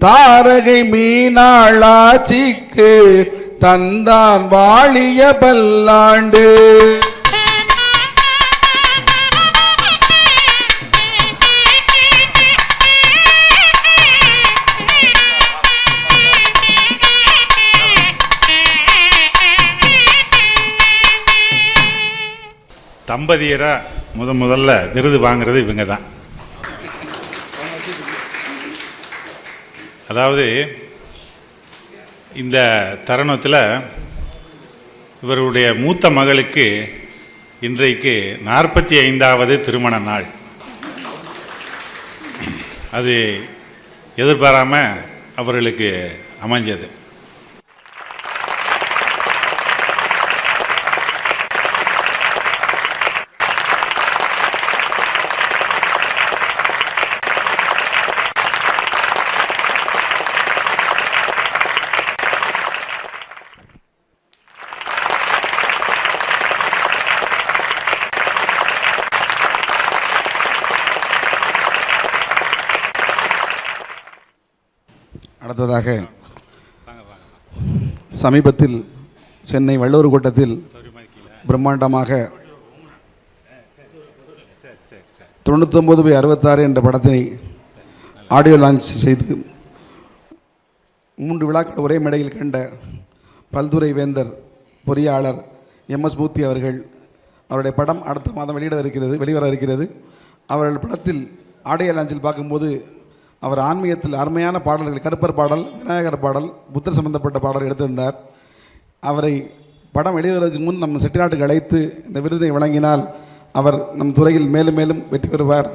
தாரகை மீனாளாச்சிக்கு தந்தான் வாழிய பல்லாண்டு. தம்பதியராக முதல்ல விருது வாங்குறது இவங்க தான். அதாவது இந்த தருணத்தில் இவருடைய மூத்த மகளுக்கு இன்றைக்கு 45வது திருமண நாள். அது எதிர்பாராமல் அவர்களுக்கு அமைஞ்சது. அடுத்ததாக சமீபத்தில் சென்னை வள்ளுவர் கோட்டத்தில் பிரம்மாண்டமாக 99/66 என்ற படத்தினை ஆடியோ லான்ச் செய்து 3 விழாக்கள் ஒரே மேடையில் கண்ட பல்துறை வேந்தர் பொறியாளர் MS மூர்த்தி அவர்கள், அவருடைய படம் அடுத்த மாதம் வெளிவர இருக்கிறது. அவர்கள் படத்தில் ஆடியோ லான்ச்சில் பார்க்கும்போது அவர் ஆன்மீகத்தில் அருமையான பாடல்கள், கருப்பர் பாடல், விநாயகர் பாடல், புத்தர் சம்பந்தப்பட்ட பாடல் எடுத்திருந்தார். அவரை படம் வெளிவருவதற்கு முன் நம் செட்டிநாட்டுக்கு அழைத்து இந்த விருதினை வழங்கினால் அவர் நம் துறையில் மேலும் மேலும் வெற்றி பெறுவார்.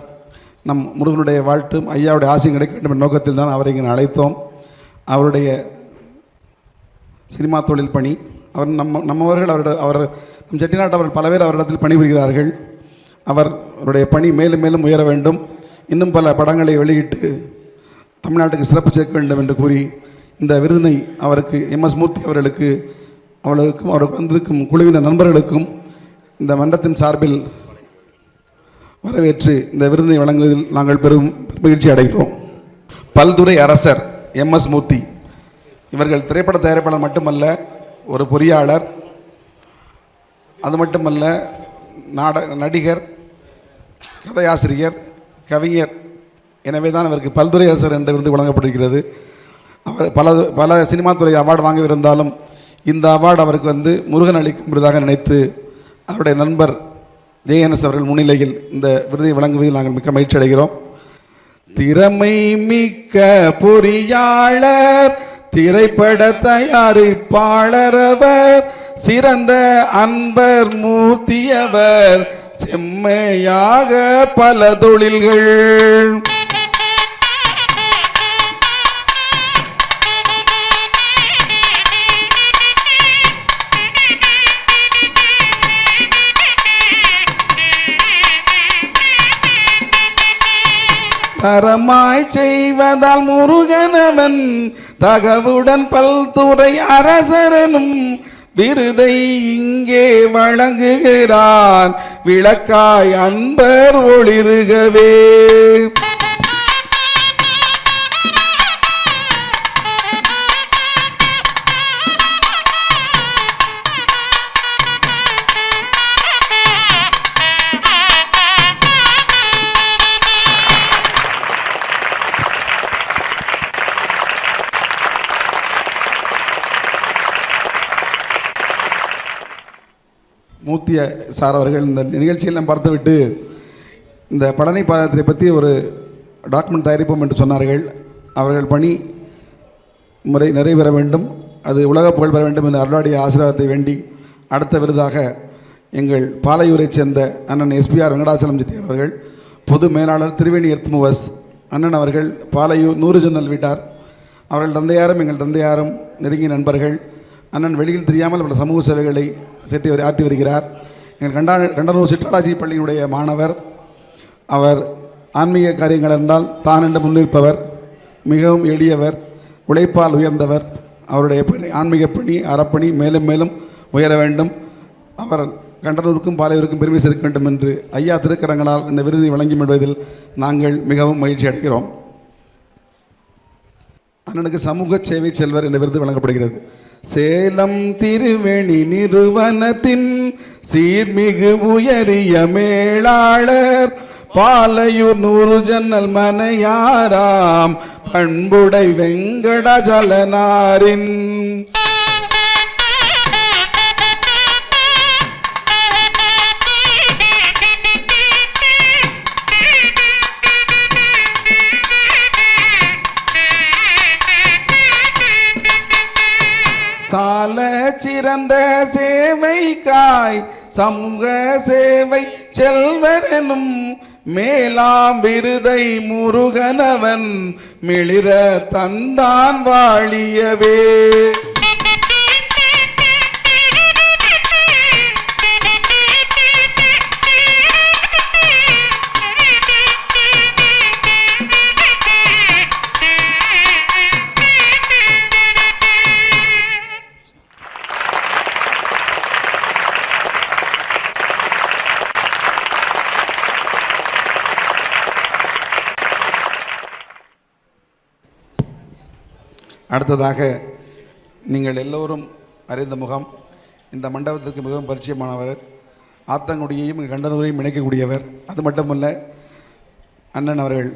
நம் முருகனுடைய வாழ்த்தும் ஐயாவுடைய ஆசையும் கிடைக்க வேண்டும் என்ற நோக்கத்தில் தான் அவரை இங்கே அழைத்தோம். அவருடைய சினிமா தொழில் பணி, நம்மவர்கள் அவர் நம் செட்டிநாட்டு அவர்கள் பல பேர் அவரிடத்தில் பணிபுரிகிறார்கள். அவருடைய பணி மேலும் மேலும் உயர வேண்டும். இன்னும் பல படங்களை வெளியிட்டு தமிழ்நாட்டுக்கு சிறப்பு சேர்க்க வேண்டும் என்று கூறி இந்த விருதினை அவருக்கு MS மூர்த்தி அவர்களுக்கு, அவர்களுக்கும் அவருக்கு வந்திருக்கும் குழுவினர் நண்பர்களுக்கும் இந்த மன்றத்தின் சார்பில் வரவேற்று இந்த விருதினை வழங்குவதில் நாங்கள் பெரும் மகிழ்ச்சி அடைகிறோம். பல்துறை அரசர் MS மூர்த்தி இவர்கள் திரைப்பட தயாரிப்பாளர் மட்டுமல்ல, ஒரு பொறியாளர், அது மட்டுமல்ல, நடிகர், கதையாசிரியர், கவிஞர், எனவே தான் அவருக்கு பல்துறை அரசர் என்ற விருது வழங்கப்பட்டிருக்கிறது. அவர் பல சினிமா துறை அவார்டு வாங்கவிருந்தாலும் இந்த அவார்டு அவருக்கு முருகன் அளிக்கும் விருதாக நினைத்து அவருடைய நண்பர் ஜேஎன்எஸ் அவர்கள் முன்னிலையில் இந்த விருதை வழங்குவதில் நாங்கள் மிக்க மகிழ்ச்சி அடைகிறோம். திறமை மிக்க பொறியாளர், திரைப்பட தயாரிப்பாளர் அவர், சிறந்த அன்பர் மூர்த்தியவர், செம்மையாக பல தொழில்கள். தரமாய் செய்வதால் முருகனவன், தகவுடன் பல்துறை அரசரனும் விருதை இங்கே வழங்குகிறான், விளக்காய் அன்பர் ஒளிருகவே. மூர்த்திய சார் அவர்கள் இந்த நிகழ்ச்சியில் நாம் பார்த்துவிட்டு இந்த பழனி பாதத்தை பற்றி ஒரு டாக்குமெண்ட் தயாரிப்போம் என்று சொன்னார்கள். அவர்கள் பணி முறை நிறைவேற வேண்டும், அது உலக புகழ் பெற வேண்டும் என்ற அருளாடிய ஆசீர்வாதத்தை வேண்டி அடுத்த விருதாக எங்கள் பாலையூரைச் சேர்ந்த அண்ணன் எஸ்பிஆர் வெங்கடாச்சலம் செட்டியார் அவர்கள், பொது மேலாளர் திருவேணி எர்த்முவஸ் அண்ணன் அவர்கள், பாலையூர் 100 ஜன்னல் வீட்டார் அவர்கள் தந்தையாரும் எங்கள் தந்தையாரும் நெருங்கிய நண்பர்கள். அண்ணன் வெளியில் தெரியாமல் பல சமூக சேவைகளை ஆற்றி வருகிறார். எங்கள் கண்டனூர் சிட்டாடாஜி பள்ளியினுடைய மாணவர். அவர் ஆன்மீக காரியங்கள் என்றால் தான் என்று முன்னிற்பவர், மிகவும் எளியவர், உழைப்பால் உயர்ந்தவர். அவருடைய பணி, ஆன்மீக பணி, அறப்பணி மேலும் மேலும் உயர வேண்டும். அவர் கண்டனூருக்கும் பாலையூருக்கும் பெருமை சேர்க்க வேண்டும் என்று ஐயா திருக்கரங்களால் இந்த விருதை வழங்கி விடுவதில் நாங்கள் மிகவும் மகிழ்ச்சி அடைகிறோம். அண்ணனுக்கு சமூக சேவை செல்வர் என்ற விருது வழங்கப்படுகிறது. சேலம் திருவேணி நிறுவனத்தின் சீர்மிகு உயரிய மேலாளர், பாலையூர் 100 ஜன்னல் மனையாராம் பண்புடை வெங்கடாச்சலனாரின் சால சிறந்த சேவைக்காய் சமூக சேவை செல்வரெனும் மேலாம் விருதை முருகனவன் மிளிர தந்தான் வாழியவே. அடுத்ததாக நீங்கள் எல்லோரும் அறிந்த முகம், இந்த மண்டபத்திற்கு மிகவும் பரிச்சயமானவர், ஆத்தங்குடியையும் கண்டனூரையும் இணைக்கக்கூடியவர். அது மட்டுமல்ல, அண்ணன் அவர்கள்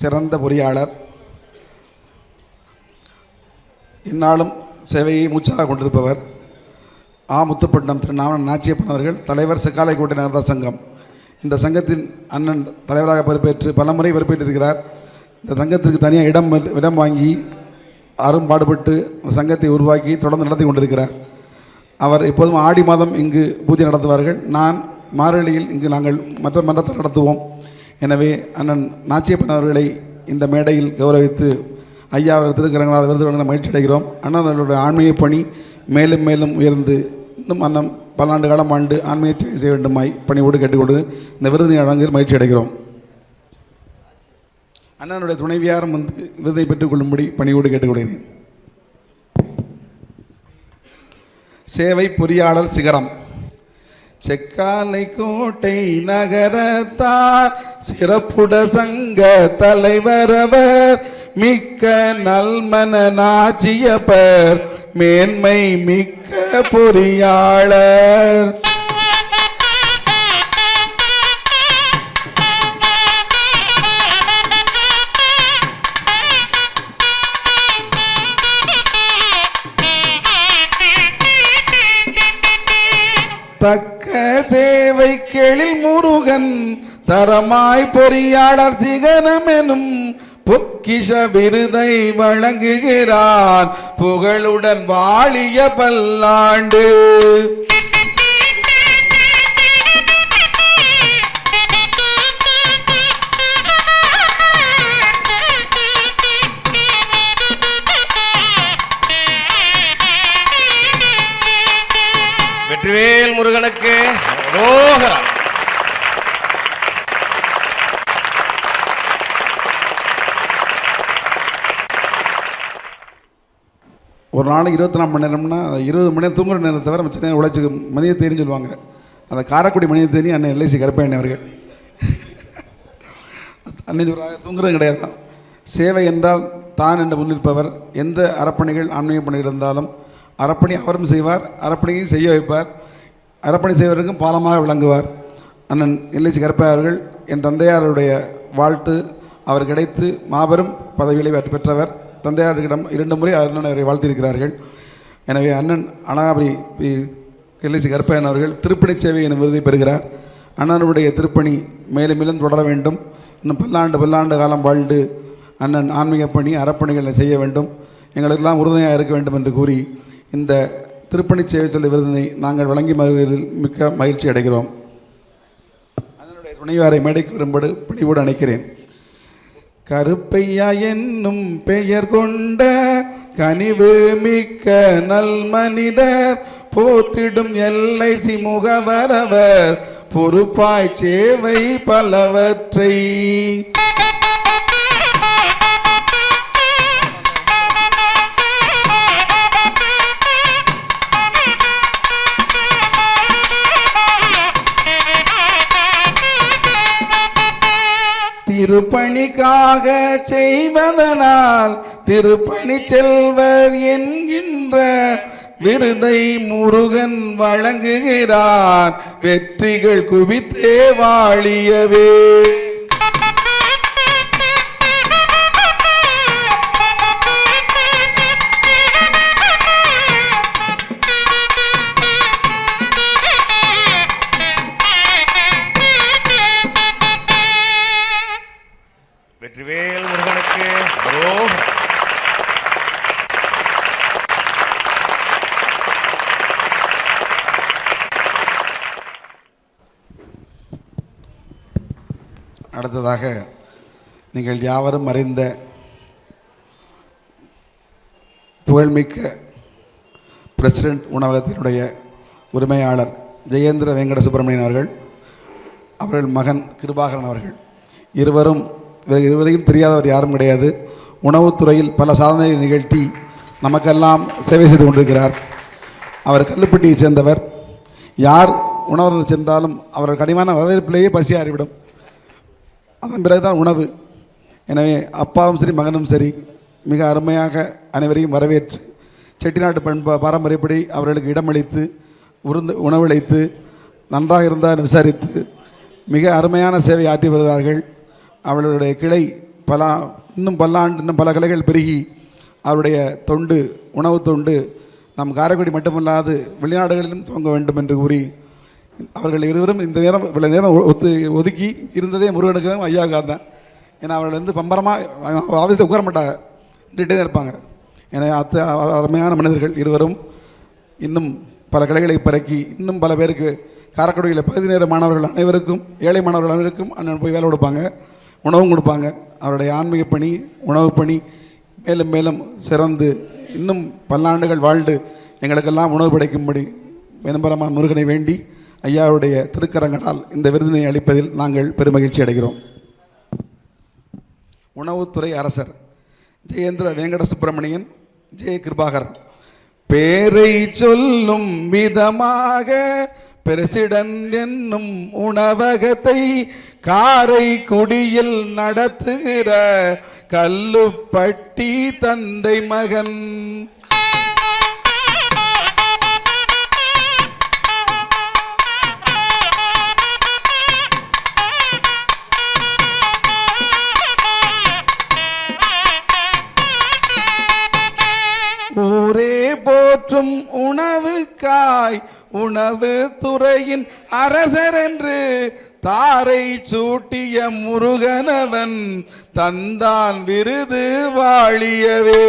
சிறந்த பொறியாளர், இந்நாளும் சேவையை மூச்சாக கொண்டிருப்பவர். முத்துப்பட்டினம் திரு நாச்சியப்பன் அவர்கள் தலைவர், செக்காலைக்கோட்டை நகர்தா சங்கம். இந்த சங்கத்தின் அண்ணன் தலைவராக பொறுப்பேற்று பலமுறை பொறுப்பேற்றிருக்கிறார். இந்த சங்கத்திற்கு தனியாக இடம் வாங்கி அரும்பாடுபட்டு சங்கத்தை உருவாக்கி தொடர்ந்து நடத்தி கொண்டிருக்கிறார். அவர் எப்போதும் ஆடி மாதம் இங்கு பூஜை நடத்துவார்கள். நான் மார்கழியில் இங்கு நாங்கள் மற்ற மன்றத்தை நடத்துவோம். எனவே அண்ணன் நாச்சியப்பன் அவர்களை இந்த மேடையில் கௌரவித்து ஐயா அவர்கள் திருக்கரங்களால் விருது வழங்க மகிழ்ச்சி அடைகிறோம். அண்ணன் அவர்களுடைய ஆன்மீக பணி மேலும் மேலும் உயர்ந்து இன்னும் அண்ணன் பல்லாண்டு காலம் ஆண்டு ஆன்மீக செய்ய வேண்டுமாய் பணியோடு கேட்டுக்கொண்டு இந்த விருதினை வழங்கில் மகிழ்ச்சி அடைகிறோம். அண்ணனுடைய துணைவியாரும் விருதை பெற்றுக்கொள்ளும்படி பணியோடு கேட்டுக்கொள்கிறேன். சேவை பொறியாளர் சிகரம். செக்காலைக்கோட்டை நகரத்தார் சிறப்புட சங்க தலைவரவர், மிக்க நல்மன நாச்சியப்பர் மேன்மை மிக்க பொறியாளர். தக்க சேவை கெழில் முருகன் தரமாய் பொறியாளர் சிகரம் எனும் பொக்கிஷ விருதை வழங்குகிறார். புகழுடன் வாழிய பல்லாண்டு. வெற்றிவேல் முருகனுக்கு ரோகரா. ஒரு நாளைக்கு 24 மணி நேரம்னா 20 மணி நேரம் தூங்குற நேரத்தை தவிர மிச்ச நேரம் உழைச்சி மனித தேனின்னு சொல்லுவாங்க. அந்த காரைக்குடி மனித தேனி அண்ணன் எல்ஐசி கருப்பையன் அவர்கள் அன்னை சொல்கிறாங்க, தூங்குறது கிடையாது. சேவை என்றால் தான் என்று முன்னிற்பவர். எந்த அறப்பணிகள் ஆன்மீக பணிகள் இருந்தாலும் அறப்பணி அவரும் செய்வார், அறப்பணியும் செய்ய வைப்பார், அறப்பணி செய்வதற்கும் பாலமாக விளங்குவார். அண்ணன் எல்ஐசி கருப்பையா அவர்கள் என் தந்தையாருடைய வாழ்த்து அவர் கிடைத்து மாபெரும் பதவிகளை பெற்றவர். தந்தையாரிடம் 2 முறை அண்ணன் அவரை வாழ்த்தியிருக்கிறார்கள். எனவே அண்ணன் அனாபரி எல்ஐசி கருப்பையன் அவர்கள் திருப்பணி சேவை எனும் விருதை பெறுகிறார். அண்ணனுடைய திருப்பணி மேலும் மேலும் தொடர வேண்டும். இன்னும் பல்லாண்டு காலம் வாழ்ந்து அண்ணன் ஆன்மீக பணி அறப்பணிகளை செய்ய வேண்டும், எங்களுக்கெல்லாம் உறுதுணையாக இருக்க வேண்டும் என்று கூறி இந்த திருப்பணி சேவை சொல்ல விருதினை நாங்கள் வழங்கி மகிழ்வதில் மிக்க மகிழ்ச்சி அடைகிறோம். அண்ணனுடைய துணைவாரை மேடைக்கு வரும்படி பணிவோடு அணைக்கிறேன். கருப்பையா என்னும் பெயர் கொண்ட கனிவு மிக்க நல் மனிதர் போற்றிடும் எல்ஐசி முகவரவர் பொறுப்பாய் சேவை பலவற்றை திருப்பணிக்காக செய்வதனால் திருப்பணி செல்வர் என்கின்ற விருதை முருகன் வழங்குகிறார். வெற்றிகள் குவித்தே வாழியவே. வெற்றிவேல் முருகனுக்கு ரோகரா. அடுத்ததாக நீங்கள் யாவரும் அறிந்த புகழ்மிக்க பிரசிடென்ட் உணவகத்தினுடைய உரிமையாளர் ஜெயேந்திர வெங்கட சுப்பிரமணியன் அவர்கள் மகன் கிருபாகரன் அவர்கள் இருவரையும் தெரியாதவர் யாரும் கிடையாது. உணவுத்துறையில் பல சாதனைகளை நிகழ்த்தி நமக்கெல்லாம் சேவை செய்து கொண்டிருக்கிறார். அவர் கல்லுப்பட்டியை சேர்ந்தவர். யார் உணவகம் சென்றாலும் அவர் கடினமான வரவேற்பிலேயே பசியாறிவிடும். அதன் பிறகுதான் உணவு. எனவே அப்பாவும் சரி மகனும் சரி மிக அருமையாக அனைவரையும் வரவேற்று செட்டிநாட்டு பாரம்பரியப்படி அவர்களுக்கு இடமளித்து உணவளித்து நன்றாக இருந்தால் விசாரித்து மிக அருமையான சேவை ஆற்றி வருகிறார்கள். அவர்களுடைய கிளை இன்னும் பல கிளைகள் பெருகி அவருடைய உணவு தொண்டு நம் காரைக்குடி மட்டுமல்லாது வெளிநாடுகளிலும் துவங்க வேண்டும் என்று கூறி அவர்கள் இருவரும் இந்த நேரம் இவ்வளோ நேரம் ஒதுக்கி இருந்ததே முருகனுக்கு ஐயாவுக்காக தான். ஏன்னா அவர்கள் பம்பரமாக ஆஃபீஸில் உட்கார மாட்டாங்க, நின்றுட்டே தான் இருப்பாங்க. ஏன்னா அருமையான மனிதர்கள் இருவரும். இன்னும் பல கிளைகளை பறக்கி இன்னும் பல பேருக்கு காரைக்குடியில் பகுதி நேர மாணவர்கள் அனைவருக்கும் ஏழை மாணவர்கள் அனைவருக்கும் அண்ணன் போய் வேலை கொடுப்பாங்க, உணவும் கொடுப்பாங்க. அவருடைய ஆன்மீக பணி உணவு பணி மேலும் மேலும் சிறந்து இன்னும் பல்லாண்டுகள் வாழ்ந்து எங்களுக்கெல்லாம் உணவு படைக்கும்படி விளம்பரமாக முருகனை வேண்டி ஐயாவுடைய திருக்கரங்களால் இந்த விருதினை அளிப்பதில் நாங்கள் பெருமகிழ்ச்சி அடைகிறோம். உணவுத்துறை அரசர் ஜெயேந்திர வெங்கட சுப்பிரமணியன் ஜெய கிருபாகரன் பேரை சொல்லும் விதமாக பிரசிடென்ட் என்னும் உணவகத்தை காரைக்குடியில் நடத்துகிற கல்லுப்பட்டி தந்தை மகன் போற்றும் உணவுக்காய் உணவு துறையின் அரசர் என்று தாரை சூட்டிய முருகனவன் தந்தான் விருது வாழியவே.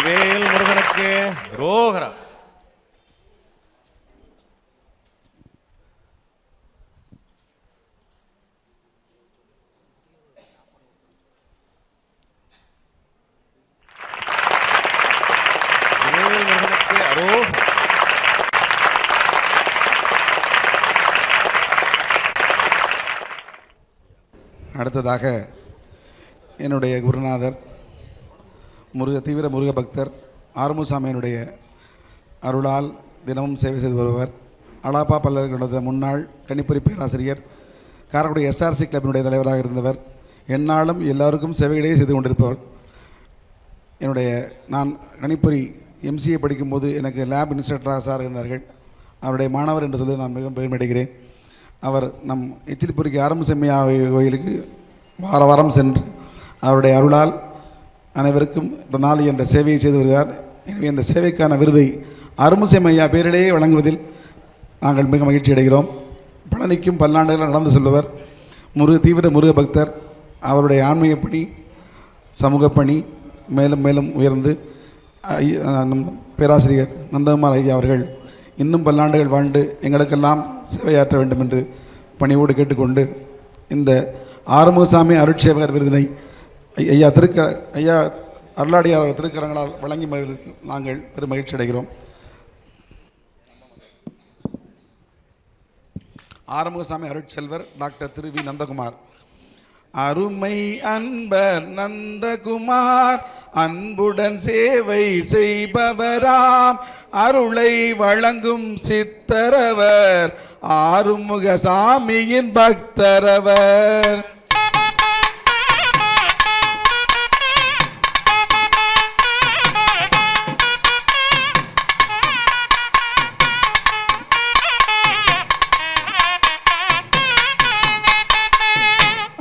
வேல் முருகனுக்கு ரோகரா. அடுத்ததாக என்னுடைய குருநாதர் தீவிர முருக பக்தர் ஆறுமுகசாமியினுடைய அருளால் தினமும் சேவை செய்து வருவர், அலாப்பா பல்கலைக்கழகத்தினுடைய முன்னாள் கணிப்பொறி பேராசிரியர், காரைக்குடி SRC கிளப்பினுடைய தலைவராக இருந்தவர், எந்நாளும் எல்லாருக்கும் சேவைகளையே செய்து கொண்டிருப்பவர். நான் கணிப்பொறி MCA படிக்கும்போது எனக்கு லேப் இன்ஸ்ட்ரக்டராக சார் இருந்தார்கள். அவருடைய மாணவர் என்று சொல்லி நான் மிகவும் பெருமையடைகிறேன். அவர் நம் எச்சிலிப்பொறிக்கு ஆறுமுகசாமி கோயிலுக்கு வார வாரம் சென்று அவருடைய அருளால் அனைவருக்கும் இந்த நாள் என்ற சேவையை செய்து வருகிறார். எனவே இந்த சேவைக்கான விருதை ஆறுமுகசாமி ஐயா பேரிலேயே வழங்குவதில் நாங்கள் மிக மகிழ்ச்சி அடைகிறோம். பழனிக்கும் பல்லாண்டுகள் நடந்து செல்பவர், தீவிர முருக பக்தர். அவருடைய ஆன்மீக பணி, சமூக பணி மேலும் மேலும் உயர்ந்து பேராசிரியர் நந்தகுமார் ஐயா அவர்கள் இன்னும் பல்லாண்டுகள் வாழ்ந்து எங்களுக்கெல்லாம் சேவையாற்ற வேண்டும் என்று பணிவோடு கேட்டுக்கொண்டு இந்த ஆறுமுகசாமி அருட்சேவகர் விருதினை ஐயா அருளாடியார் திருக்கரங்களால் வழங்கி நாங்கள் பெரும் மகிழ்ச்சி அடைகிறோம். ஆறுமுகசாமி அருட்செல்வர் டாக்டர் திரு வி. நந்தகுமார். அருமை அன்பர் நந்தகுமார் அன்புடன் சேவை செய்பவராம் அருளை வழங்கும் சித்தரவர் ஆறுமுகசாமியின் பக்தரவர்.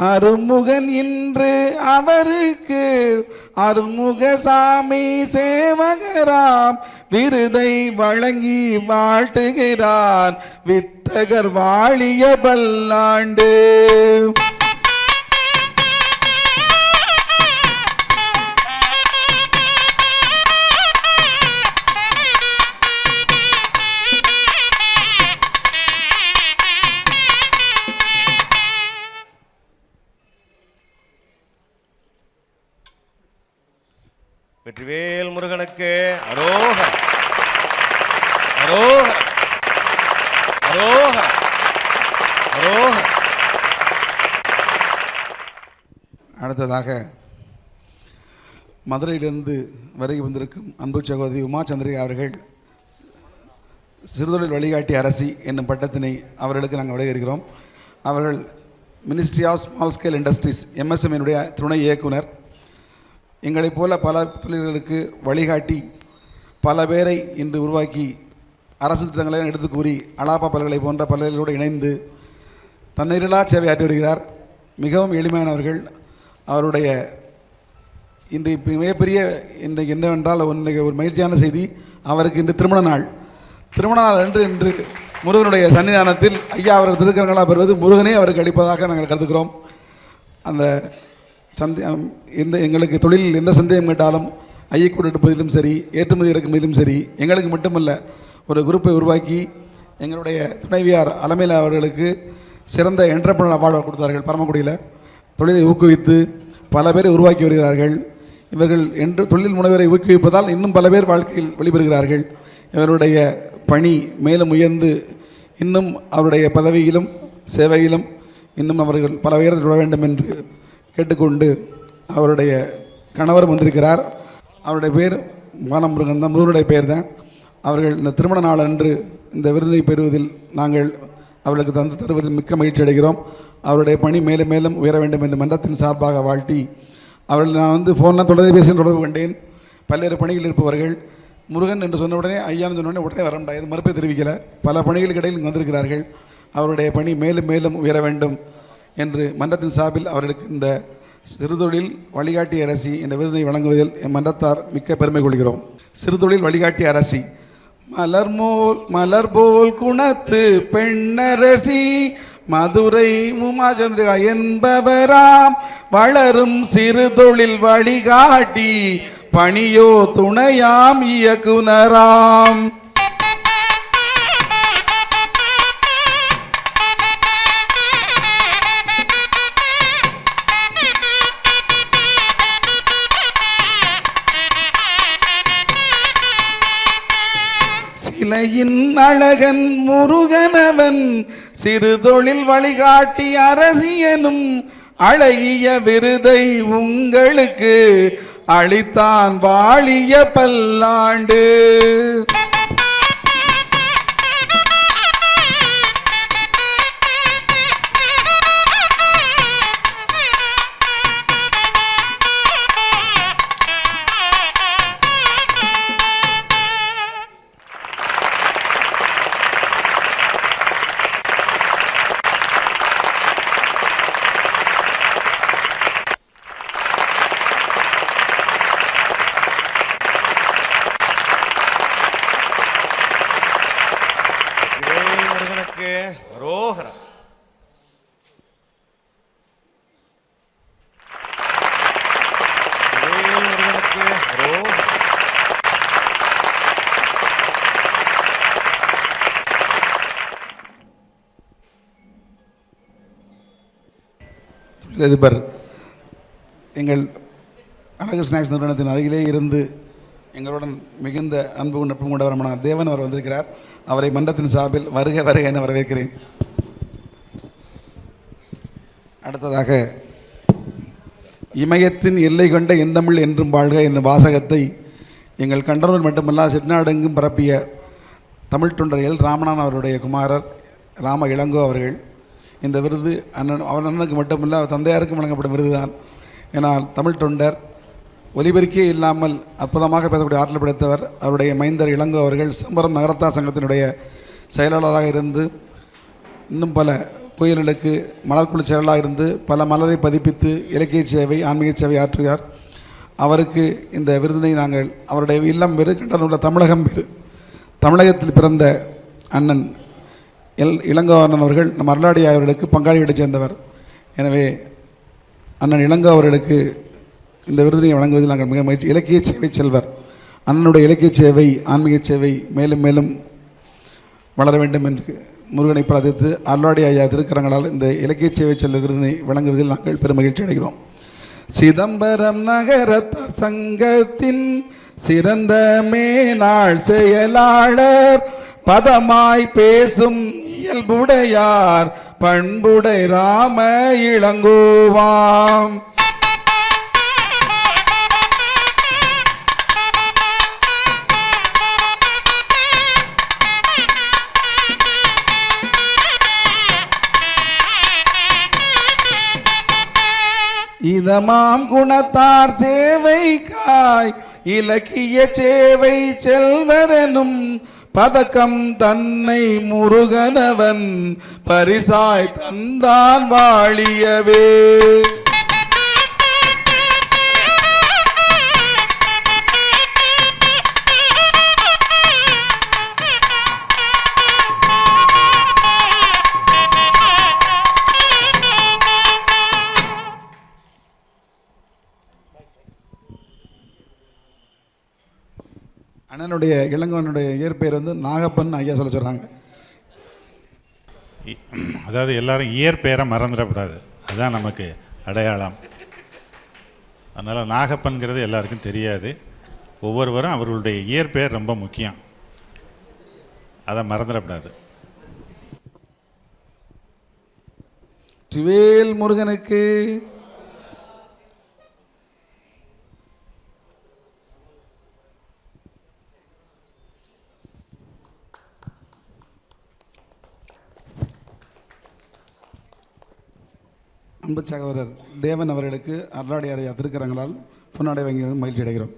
அருமுகன் இன்று அவருக்கு அருமுகசாமி சேவகராம் விருதை வழங்கி வாழ்த்துகிறார் வித்தகர் வாழிய பல்லாண்டு. வெற்றிவேல் முருகனுக்கு அரோகரா அரோகரா அரோகரா அரோகரா. அடுத்ததாக மதுரையிலிருந்து வருகை வந்திருக்கும் அன்பு சகோதரி உமா சந்திரிகா அவர்கள் சிறுதொழில் வழிகாட்டி அரசி என்னும் பட்டத்தினை அவர்களுக்கு நாங்கள் வழங்கியிருக்கிறோம். அவர்கள் ministry of small scale industries MSMனுடைய துணை இயக்குனர். எங்களைப் போல பல தொழில்களுக்கு வழிகாட்டி பல பேரை இன்று உருவாக்கி அரசு திட்டங்களை எடுத்து கூறி அலாப்பா பல்கலை போன்ற பல்கலைகளோடு இணைந்து தன்னிரலா சேவையாற்றி வருகிறார். மிகவும் எளிமையானவர்கள். அவருடைய இன்று மிகப்பெரிய இன்றைக்கு என்னவென்றால் ஒரு மகிழ்ச்சியான செய்தி, அவருக்கு இன்று திருமண நாள் இன்று முருகனுடைய சன்னிதானத்தில் ஐயா அவர்கள் திருக்கரங்களாக பெறுவது முருகனே அவருக்கு அளிப்பதாக நாங்கள் கருதுகிறோம். அந்த எங்களுக்கு தொழிலில் எந்த சந்தேகம் கேட்டாலும் ஐயக்கூட எடுப்பதிலும் சரி, ஏற்றுமதி இறக்குமதியிலும் சரி, எங்களுக்கு மட்டுமல்ல ஒரு குரூப்பை உருவாக்கி எங்களுடைய துணைவியார் அலமேலா அவர்களுக்கு சிறந்த என்டர்பிரனர் அவார்டு கொடுத்தார்கள். பரமக்குடியில் தொழிலை ஊக்குவித்து பல பேரை உருவாக்கி வருகிறார்கள். இவர்கள் தொழில் முனைவரை ஊக்குவிப்பதால் இன்னும் பல பேர் வாழ்க்கையில் வெளிவருகிறார்கள். இவருடைய பணி மேலும் உயர்ந்து இன்னும் அவருடைய பதவியிலும் சேவையிலும் இன்னும் அவர்கள் பல உயரத்தில் விட வேண்டும் என்று கேட்டுக்கொண்டு அவருடைய கணவரும் வந்திருக்கிறார். அவருடைய பேர் வானமுருகன் தான், முருகனுடைய பெயர் தான். அவர்கள் இந்த திருமண நாள் அன்று இந்த விருதை பெறுவதில் நாங்கள் அவர்களுக்கு தருவதில் மிக்க மகிழ்ச்சி அடைகிறோம். அவருடைய பணி மேலும் மேலும் உயர வேண்டும் என்று மன்றத்தின் சார்பாக வாழ்த்தி, அவர்கள் நான் ஃபோன்லாம் தொலைபேசியில் தொடர்பு கொண்டேன். பல்வேறு பணிகள் இருப்பவர்கள் முருகன் என்று சொன்ன உடனே ஐயான்னு சொன்ன உடனே வர முடியாது, மறுப்பை தெரிவிக்கலை. பல பணிகளுக்கு இடையில் இங்கே வந்திருக்கிறார்கள். அவருடைய பணி மேலும் மேலும் உயர வேண்டும் என்று மன்றத்தின் சார்பில் அவர்களுக்கு இந்த சிறுதொழில் வழிகாட்டி அரசி என்ற விருதை வழங்குவதில் மன்றத்தார் மிக்க பெருமை கொள்கிறோம். சிறுதொழில் வழிகாட்டி அரசி மலர் போல் குணத்து பெண்ணரசி மதுரை உமாச்சந்திரிகா என்பவராம் வளரும் சிறுதொழில் வழிகாட்டி பணியோ துணையாம் இயக்குனராம். சிலையின் அழகன் முருகனவன் சிறுதொழில் வழிகாட்டி அரசியனும் அழகிய விருதை உங்களுக்கு அளித்தான் வாழிய பல்லாண்டு. முருகனுக்கு அரோகரா. முருகனுக்கு அரோகரா. தொழிலதிபர் எங்கள் அழகு ஸ்நாக்ஸ் நிறுவனத்தின் அருகிலே இருந்து எங்களுடன் மிகுந்த அன்பு நட்பு கொண்டவரமான தேவன் அவர் வந்திருக்கிறார். அவரை மன்றத்தின் சார்பில் வருக வருக என வரவேற்கிறேன். அடுத்ததாக இமயத்தின் எல்லை கொண்ட எந்தமிழ் என்றும் வாழ்க என்னும் வாசகத்தை எங்கள் கண்டனூர் மட்டுமல்ல செட்நாடெங்கும் பரப்பிய தமிழ் தொண்டர் எல் ராமநாதன் அவருடைய குமாரர் ராம இளங்கோ அவர்கள். இந்த விருது அவர் அண்ணனுக்கு மட்டுமல்ல அவர் தந்தையாருக்கும் வழங்கப்படும் விருது தான். ஏன்னால் தமிழ் தொண்டர் ஒலிபெருக்கே இல்லாமல் அற்புதமாக பேசக்கூடிய ஆற்றல் படைத்தவர். அவருடைய மைந்தர் இளங்கோ அவர்கள் சிதம்பரம் நகரத்தார் சங்கத்தினுடைய செயலாளராக இருந்து இன்னும் பல கோயில்களுக்கு மலர்குழு செயலாளராக இருந்து பல மலரை பதிப்பித்து இலக்கிய சேவை ஆன்மீக சேவை ஆற்றுகிறார். அவருக்கு இந்த விருதினை நாங்கள் அவருடைய இல்லம் பெரு கண்டனுள்ள தமிழகம் பெரு தமிழகத்தில் பிறந்த அண்ணன் இளங்கோ அண்ணன் அவர்கள் நம் அருளாடி அவர்களுக்கு பங்காளியிடச் சேர்ந்தவர். எனவே அண்ணன் இளங்கோ அவர்களுக்கு இந்த விருதினை வழங்குவதில் நாங்கள் மிக மகிழ்ச்சி. இலக்கிய சேவை செல்வர் அண்ணனுடைய இலக்கிய சேவை ஆன்மீக சேவை மேலும் மேலும் வளர வேண்டும் என்று முருகனை பிரார்த்தித்து அருளாடி ஐயா திருக்கரங்களால் இந்த இலக்கிய சேவை செல்வர் விருதினை வழங்குவதில் நாங்கள் பெரும் மகிழ்ச்சி அடைகிறோம். சிதம்பரம் நகரத்தார் சங்கத்தின் சிறந்த மேனாள் செயலாளர் பதமாய் பேசும் இயல்புடையார் பண்புடை ராம இளங்கோவாம். இதமாம் குணத்தார் சேவைக்காய் இலக்கிய சேவை செல்வரெனும் பதக்கம் தன்னை முருகனவன் பரிசாய் தந்தான் வாழியவே. அண்ணனுடைய இளங்கவனுடைய இயற்பெயர் நாகப்பன் ஐயா சொல்ல சொல்கிறாங்க. அதாவது எல்லாரும் இயற்பெயரை மறந்துடக்கூடாது, அதுதான் நமக்கு அடையாளம். அதனால் நாகப்பன்கிறது எல்லாருக்கும் தெரியாது. ஒவ்வொருவரும் அவர்களுடைய இயற்பெயர் ரொம்ப முக்கியம், அதை மறந்துடக்கூடாது. திவேல் முருகனுக்கு அன்பு சகோதரர் தேவன் அவர்களுக்கு அருளாடியாரை திருக்கரங்களால் பொன்னாடை வாங்கியது மகிழ்ச்சி அடைகிறோம்.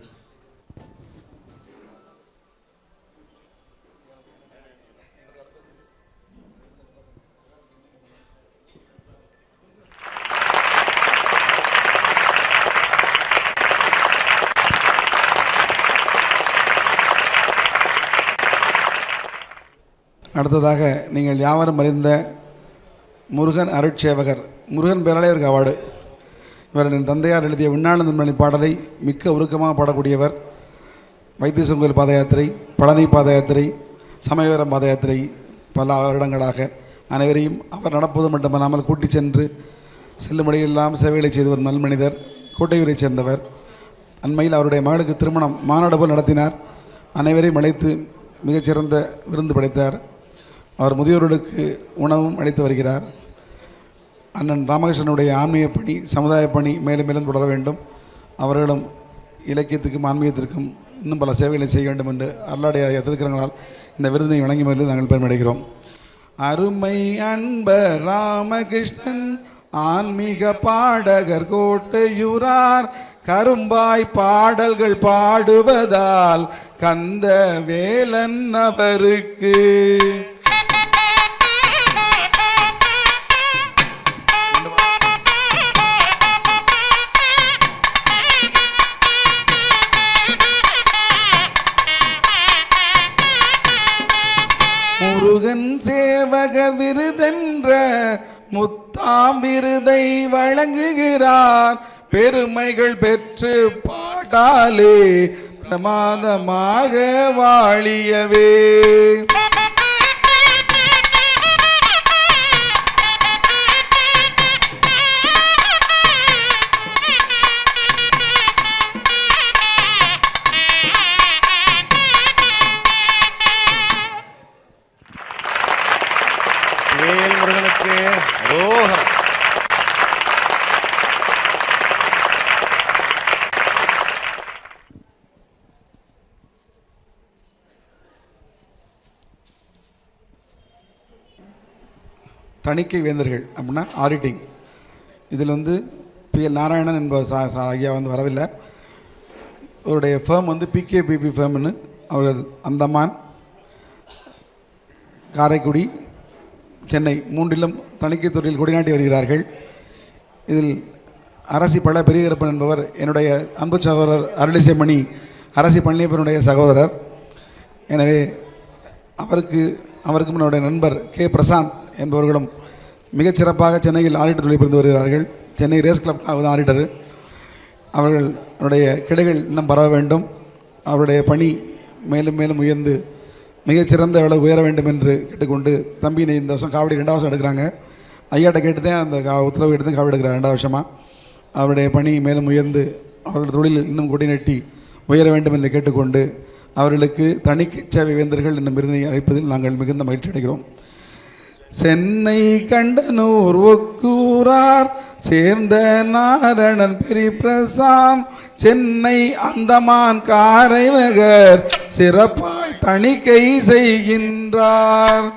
அடுத்ததாக நீங்கள் யாவரும் அறிந்த முருகன் அருட்சேவகர் முருகன் பேராலே இவருக்கு அவார்டு. இவரின் தந்தையார் எழுதிய விண்ணானந்தன் மணி பாடலை மிக்க உருக்கமாக பாடக்கூடியவர். வைத்தீஸ்வரன் கோயில் பாத யாத்திரை, பழனி பாத யாத்திரை, சமயபுரம் பாத யாத்திரை பல வருடங்களாக அனைவரையும் அவர் நடப்பது மட்டுமல்லாமல் கூட்டி சென்று செல்லும் வழியெல்லாம் சேவைகளை செய்தவர் நல்மனிதர். கோட்டையூரைச் சேர்ந்தவர். அண்மையில் அவருடைய மகளுக்கு திருமணம் மாநாடு போல் நடத்தினார். அனைவரையும் அழைத்து மிகச்சிறந்த விருந்து படைத்தார். அவர் முதியோர்களுக்கு உணவும் அளித்து வருகிறார். அண்ணன் ராமகிருஷ்ணனுடைய ஆன்மீக பணி, சமுதாய பணி மேலும் மேலும் தொடர வேண்டும். அவர்களும் இலக்கியத்துக்கும் ஆன்மீகத்திற்கும் இன்னும் பல சேவைகளை செய்ய வேண்டும் என்று அருளாடைய திருக்கரங்களால் இந்த விருதினை வழங்கி மகிழ்ந்து நாங்கள் பெருமடைகிறோம். அருமை அன்பர் ராமகிருஷ்ணன் ஆன்மீக பாடகர் கோட்டையூரார் கரும்பாய் பாடல்கள் பாடுவதால் கந்த வேலன் அவருக்கு முருகன் சேவகர் விருதென்ற முத்தாம் விருதை வழங்குகிறார். பெருமைகள் பெற்று பாடாலே பிரமாதமாக வாழியவே. வேல் முருகனுக்கு ரோஹரம். தணிக்கை வேந்தர்கள் அப்படின்னா ஆடிட்டிங். இதில் PL நாராயணன் என்பவர் ஐயா வரவில்லை. அவருடைய ஃபேம் PKPP ஃபேம்னு அவர்கள் அந்தமான், காரைக்குடி, சென்னை மூன்றிலும் தணிக்கை துறையில் கொடிநாட்டி வருகிறார்கள். இதில் அரசி பல பெரியகரப்பன் என்பவர் என்னுடைய அன்பு சகோதரர் அருளிசைமணி அரசி பழனியப்பனுடைய சகோதரர். எனவே அவருக்கு என்னுடைய நண்பர் K பிரசாந்த் என்பவர்களும் மிகச்சிறப்பாக சென்னையில் ஆடிட்டர் தொழில் புரிந்து வருகிறார்கள். Chennai race club auditor. அவர்களுடைய கிளைகள் இன்னும் பரவ வேண்டும். அவருடைய பணி மேலும் மேலும் உயர்ந்து மிகச்சிறந்த அளவு உயர வேண்டும் என்று கேட்டுக்கொண்டு, தம்பினை இந்த வருஷம் காவடி 2வது வருஷம் எடுக்கிறாங்க. ஐயாட்ட கேட்டு தான் அந்த உத்தரவு எடுத்து காவடி எடுக்கிறார் 2வது வருஷமாக. அவருடைய பணி மேலும் உயர்ந்து அவர்கள் தொழிலில் இன்னும் கொடி நட்டி உயர வேண்டும் என்று கேட்டுக்கொண்டு, அவர்களுக்கு தணிக்கை சேவை வேந்தர்கள் என்னும் விருதினை அளிப்பதில் நாங்கள் மிகுந்த மகிழ்ச்சி அடைகிறோம். சென்னை கண்டனூர் ஒக்கூரார் சேர்ந்த நாரணன் பெரிய பிரசாந்த் சென்னை அந்தமான் காரைநகர் சிறப்பாய் தணிக்கை செய்கின்றார்.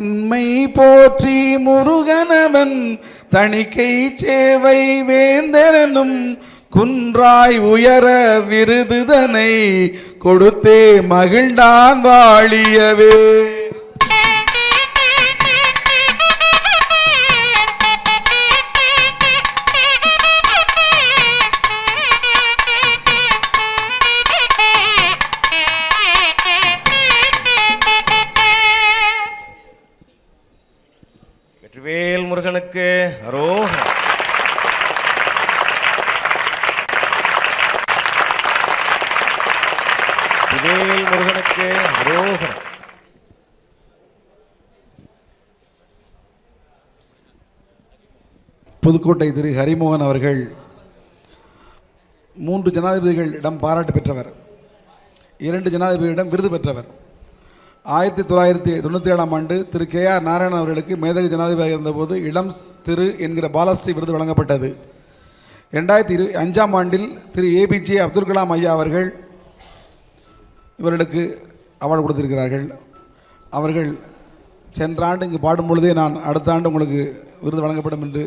தன்மை போற்றி முருகனவன் தணிக்கை சேவை வேந்தரனும் குன்றாய் உயர விருதுதனை கொடுத்தே மகிழ்ந்தான் வாழியவே. வேல் முருகனுக்கு ரோஹரம். வேல் முருகனுக்கு ரோஹரம். புதுக்கோட்டை திரு ஹரிமோகன் அவர்கள் 3 ஜனாதிபதிகளிடம் பாராட்டு பெற்றவர், 2 ஜனாதிபதிகளிடம் விருது பெற்றவர். 1997ஆம் ஆண்டு திரு KR நாராயணன் அவர்களுக்கு மேதகு ஜனாதிபதியாக இருந்தபோது இளம் திரு என்கிற பாலஸ்ரீ விருது வழங்கப்பட்டது. 2005ஆம் ஆண்டில் திரு APJ அப்துல் கலாம் ஐயா அவர்கள் இவர்களுக்கு அவார்டு கொடுத்திருக்கிறார்கள். அவர்கள் சென்ற ஆண்டு இங்கு பாடும் பொழுதே நான் அடுத்த ஆண்டு உங்களுக்கு விருது வழங்கப்படும் என்று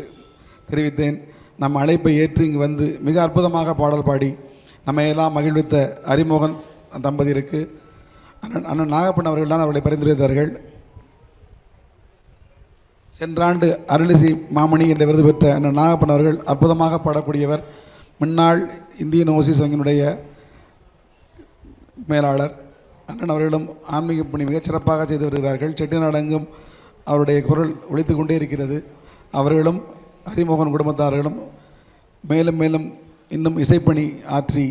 தெரிவித்தேன். நம்ம அழைப்பை ஏற்று இங்கு வந்து மிக அற்புதமாக பாடல் பாடி நம்ம எல்லாம் மகிழ்வித்த ஹரிமோகன் தம்பதியருக்கு அண்ணன் நாகப்பன் அவர்கள் தான் அவர்களை பரிந்துரைத்தார்கள். சென்ற ஆண்டு அருளிசை மாமணி என்ற விருது பெற்ற அண்ணன் நாகப்பன் அவர்கள் அற்புதமாக பாடக்கூடியவர். முன்னாள் இந்தியன் ஓவர்சீஸ் வங்கியினுடைய மேலாளர் அண்ணன் அவர்களும் ஆன்மீக பணி மிகச் சிறப்பாக செய்து வருகிறார்கள். செட்டிநாடெங்கும் அவருடைய குரல் ஒலித்து கொண்டே இருக்கிறது. அவர்களும் ஹரிமோகன் குடும்பத்தார்களும் மேலும் மேலும் இன்னும் இசைப்பணி ஆற்றி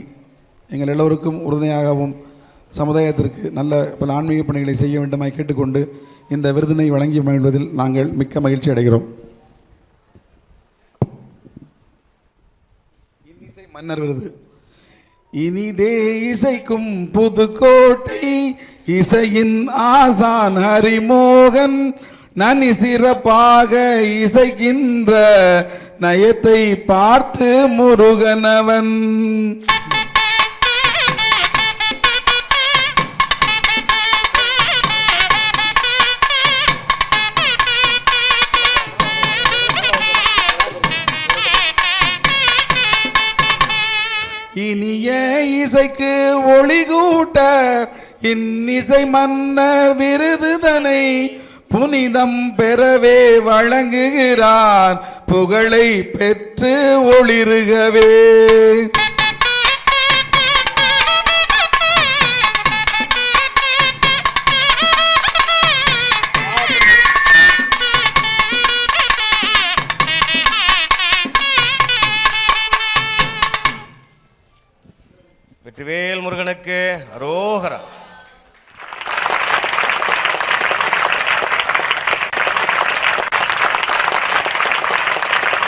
எங்கள் எல்லோருக்கும் உறுதுணையாகவும் சமுதாயத்திற்கு நல்ல பல ஆன்மீக பணிகளை செய்ய வேண்டுமாய் கேட்டுக்கொண்டு இந்த விருதினை வழங்கி மகிழ்வதில் நாங்கள் மிக்க மகிழ்ச்சி அடைகிறோம். இன்னிசை மன்னர் விருது. இனிதே இசைக்கும் புதுக்கோட்டை இசையின் ஆசான் ஹரிமோகன் நனி சிறப்பாக இசைக்கின்ற நயத்தை பார்த்து முருகனவன். இனிய இசைக்கு ஒளி கூட்ட இன்னிசை மன்னர் விருதுதனை புனிதம் பெறவே வழங்குகிறார் புகழை பெற்று ஒளிருகவே. வெற்றிவேல் முருகனுக்கு அரோகரா.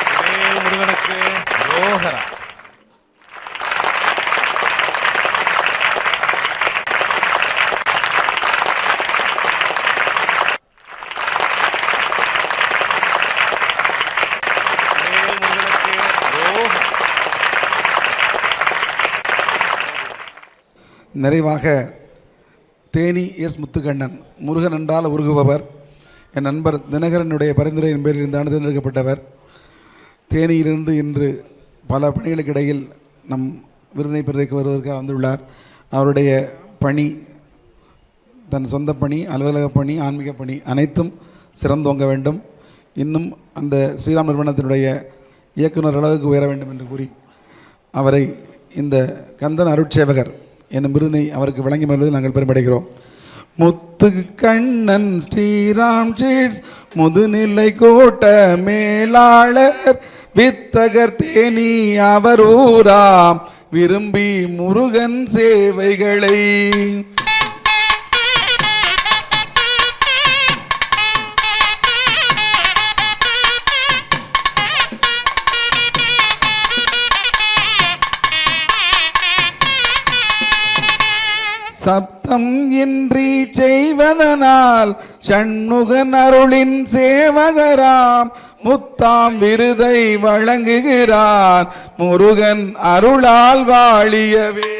வெற்றிவேல் முருகனுக்கு அரோகரா. நிறைவாக தேனி எஸ் முத்துக்கண்ணன். முருகன் என்றால் உருகுபவர். என் நண்பர் தினகரனுடைய பரிந்துரையின் பேரில் இந்த ஆண்டு தேர்ந்தெடுக்கப்பட்டவர். தேனியிலிருந்து இன்று பல பணிகளுக்கு இடையில் நம் விருதை பெறுவதற்கு வருவதற்காக வந்துள்ளார். அவருடைய பணி, தன் சொந்த பணி, அலுவலக பணி, ஆன்மீக பணி அனைத்தும் சிறந்தோங்க வேண்டும். இன்னும் அந்த ஸ்ரீராம் நிறுவனத்தினுடைய இயக்குனர் அளவுக்கு உயர வேண்டும் என்று கூறி அவரை இந்த கந்தன் அருட்சேவகர் என்னும் விருதினை அவருக்கு வழங்கி வருவதில் நாங்கள் பெருமடைகிறோம். முத்துக்கண்ணன் ஸ்ரீராம் சீட்ஸ் முதுநிலை கோட்ட மேலாளர் வித்தகர் தேனி அவர் ஊராம் விரும்பி முருகன் சேவைகளை. சப்தம் இன்றி செய்வதனால் சண்முகன் அருளின் சேவகராம் முத்தாம் விருதை வழங்குகிறார் முருகன் அருளால் வாழியவே.